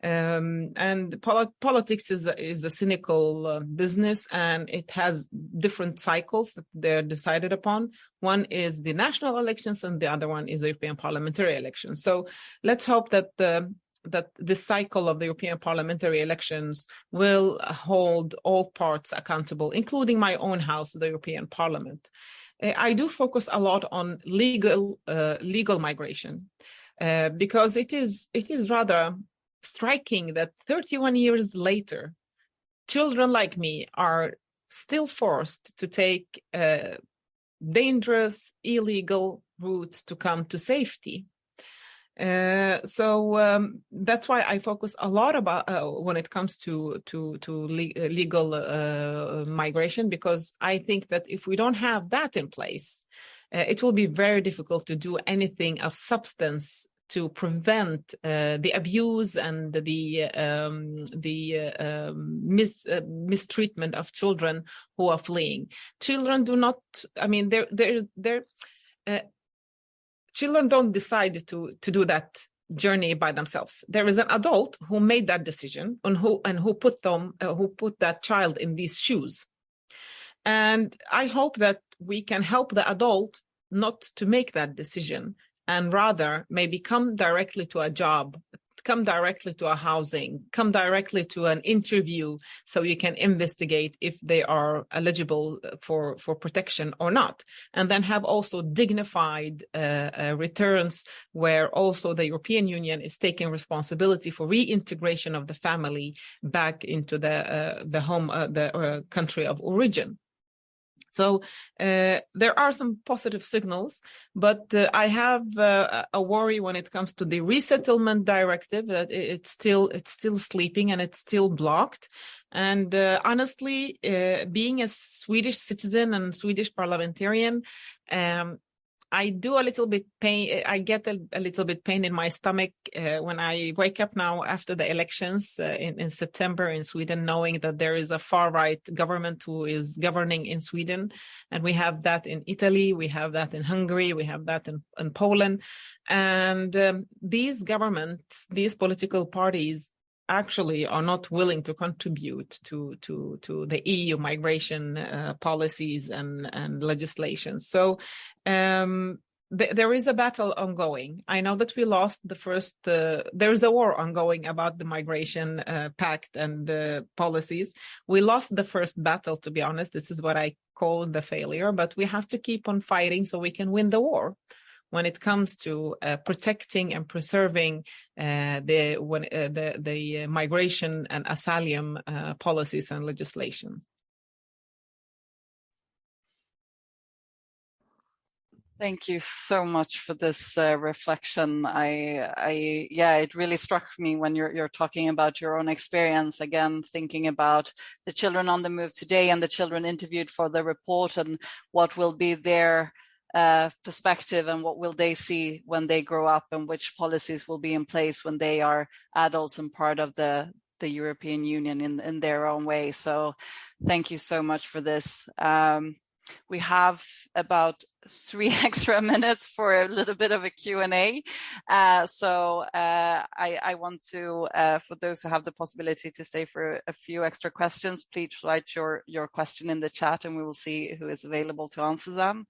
And politics is a cynical business, and it has different cycles that they're decided upon. One is the national elections, and the other one is the European parliamentary elections. So let's hope that this cycle of the European parliamentary elections will hold all parts accountable, including my own house, the European Parliament. I do focus a lot on legal migration because it is rather striking that 31 years later, children like me are still forced to take dangerous, illegal routes to come to safety. So that's why I focus a lot about when it comes to legal migration, because I think that if we don't have that in place, it will be very difficult to do anything of substance to prevent the abuse and the mistreatment of children who are fleeing. Children do not. I mean, children don't decide to do that journey by themselves. There is an adult who made that decision and who put that child in these shoes. And I hope that we can help the adult not to make that decision, and rather maybe come directly to a job, come directly to a housing, come directly to an interview, so you can investigate if they are eligible for protection or not. And then have also dignified returns, where also the European Union is taking responsibility for reintegration of the family back into the home, the country of origin. So there are some positive signals, but I have a worry when it comes to the resettlement directive, that it's still sleeping and it's still blocked. And honestly, being a Swedish citizen and Swedish parliamentarian, I do a little bit pain. I get a little bit pain in my stomach when I wake up now after the elections in September in Sweden, knowing that there is a far-right government who is governing in Sweden. And we have that in Italy, we have that in Hungary, we have that in Poland. And these governments, these political parties actually are not willing to contribute to the EU migration policies and legislation. So there is a battle ongoing. I know that we lost the first, there is a war ongoing about the migration pact and the policies. We lost the first battle, to be honest. This is what I call the failure, but we have to keep on fighting so we can win the war when it comes to protecting and preserving the migration and asylum policies and legislations. Thank you so much for this reflection. Yeah, it really struck me when you're talking about your own experience, again, thinking about the children on the move today and the children interviewed for the report and what will be their perspective and what will they see when they grow up and which policies will be in place when they are adults and part of the European Union in their own way. So thank you so much for this. We have about 3 extra minutes for a little bit of a Q&A. So I want to, for those who have the possibility to stay for a few extra questions, please write your question in the chat and we will see who is available to answer them.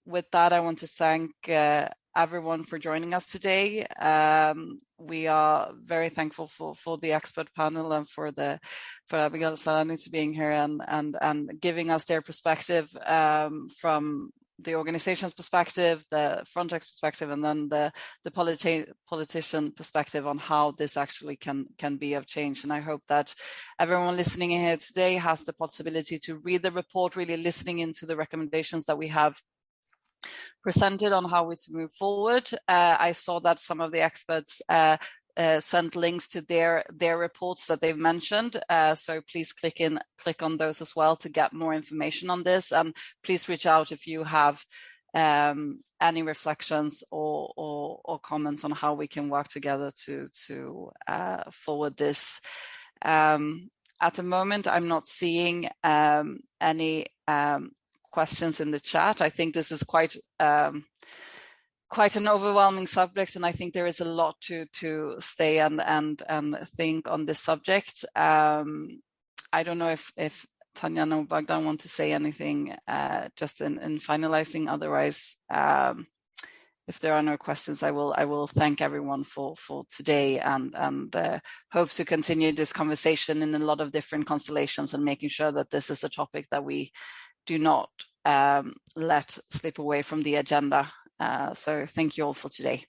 With that, I want to thank everyone for joining us today. We are very thankful for the expert panel and for Abigail Salani being here and giving us their perspective from the organization's perspective, the Frontex perspective, and then the politician perspective on how this actually can be of change. And I hope that everyone listening here today has the possibility to read the report, really listening into the recommendations that we have presented on how we to move forward. I saw that some of the experts sent links to their reports that they've mentioned. So please click on those as well to get more information on this. And please reach out if you have any reflections or comments on how we can work together to forward this. At the moment, I'm not seeing any questions in the chat. I think this is quite an overwhelming subject, and I think there is a lot to stay and think on this subject. I don't know if Tatjana or Bogdan want to say anything just in finalizing. Otherwise, if there are no questions, I will thank everyone for today and hope to continue this conversation in a lot of different constellations and making sure that this is a topic that we do not let slip away from the agenda. So thank you all for today.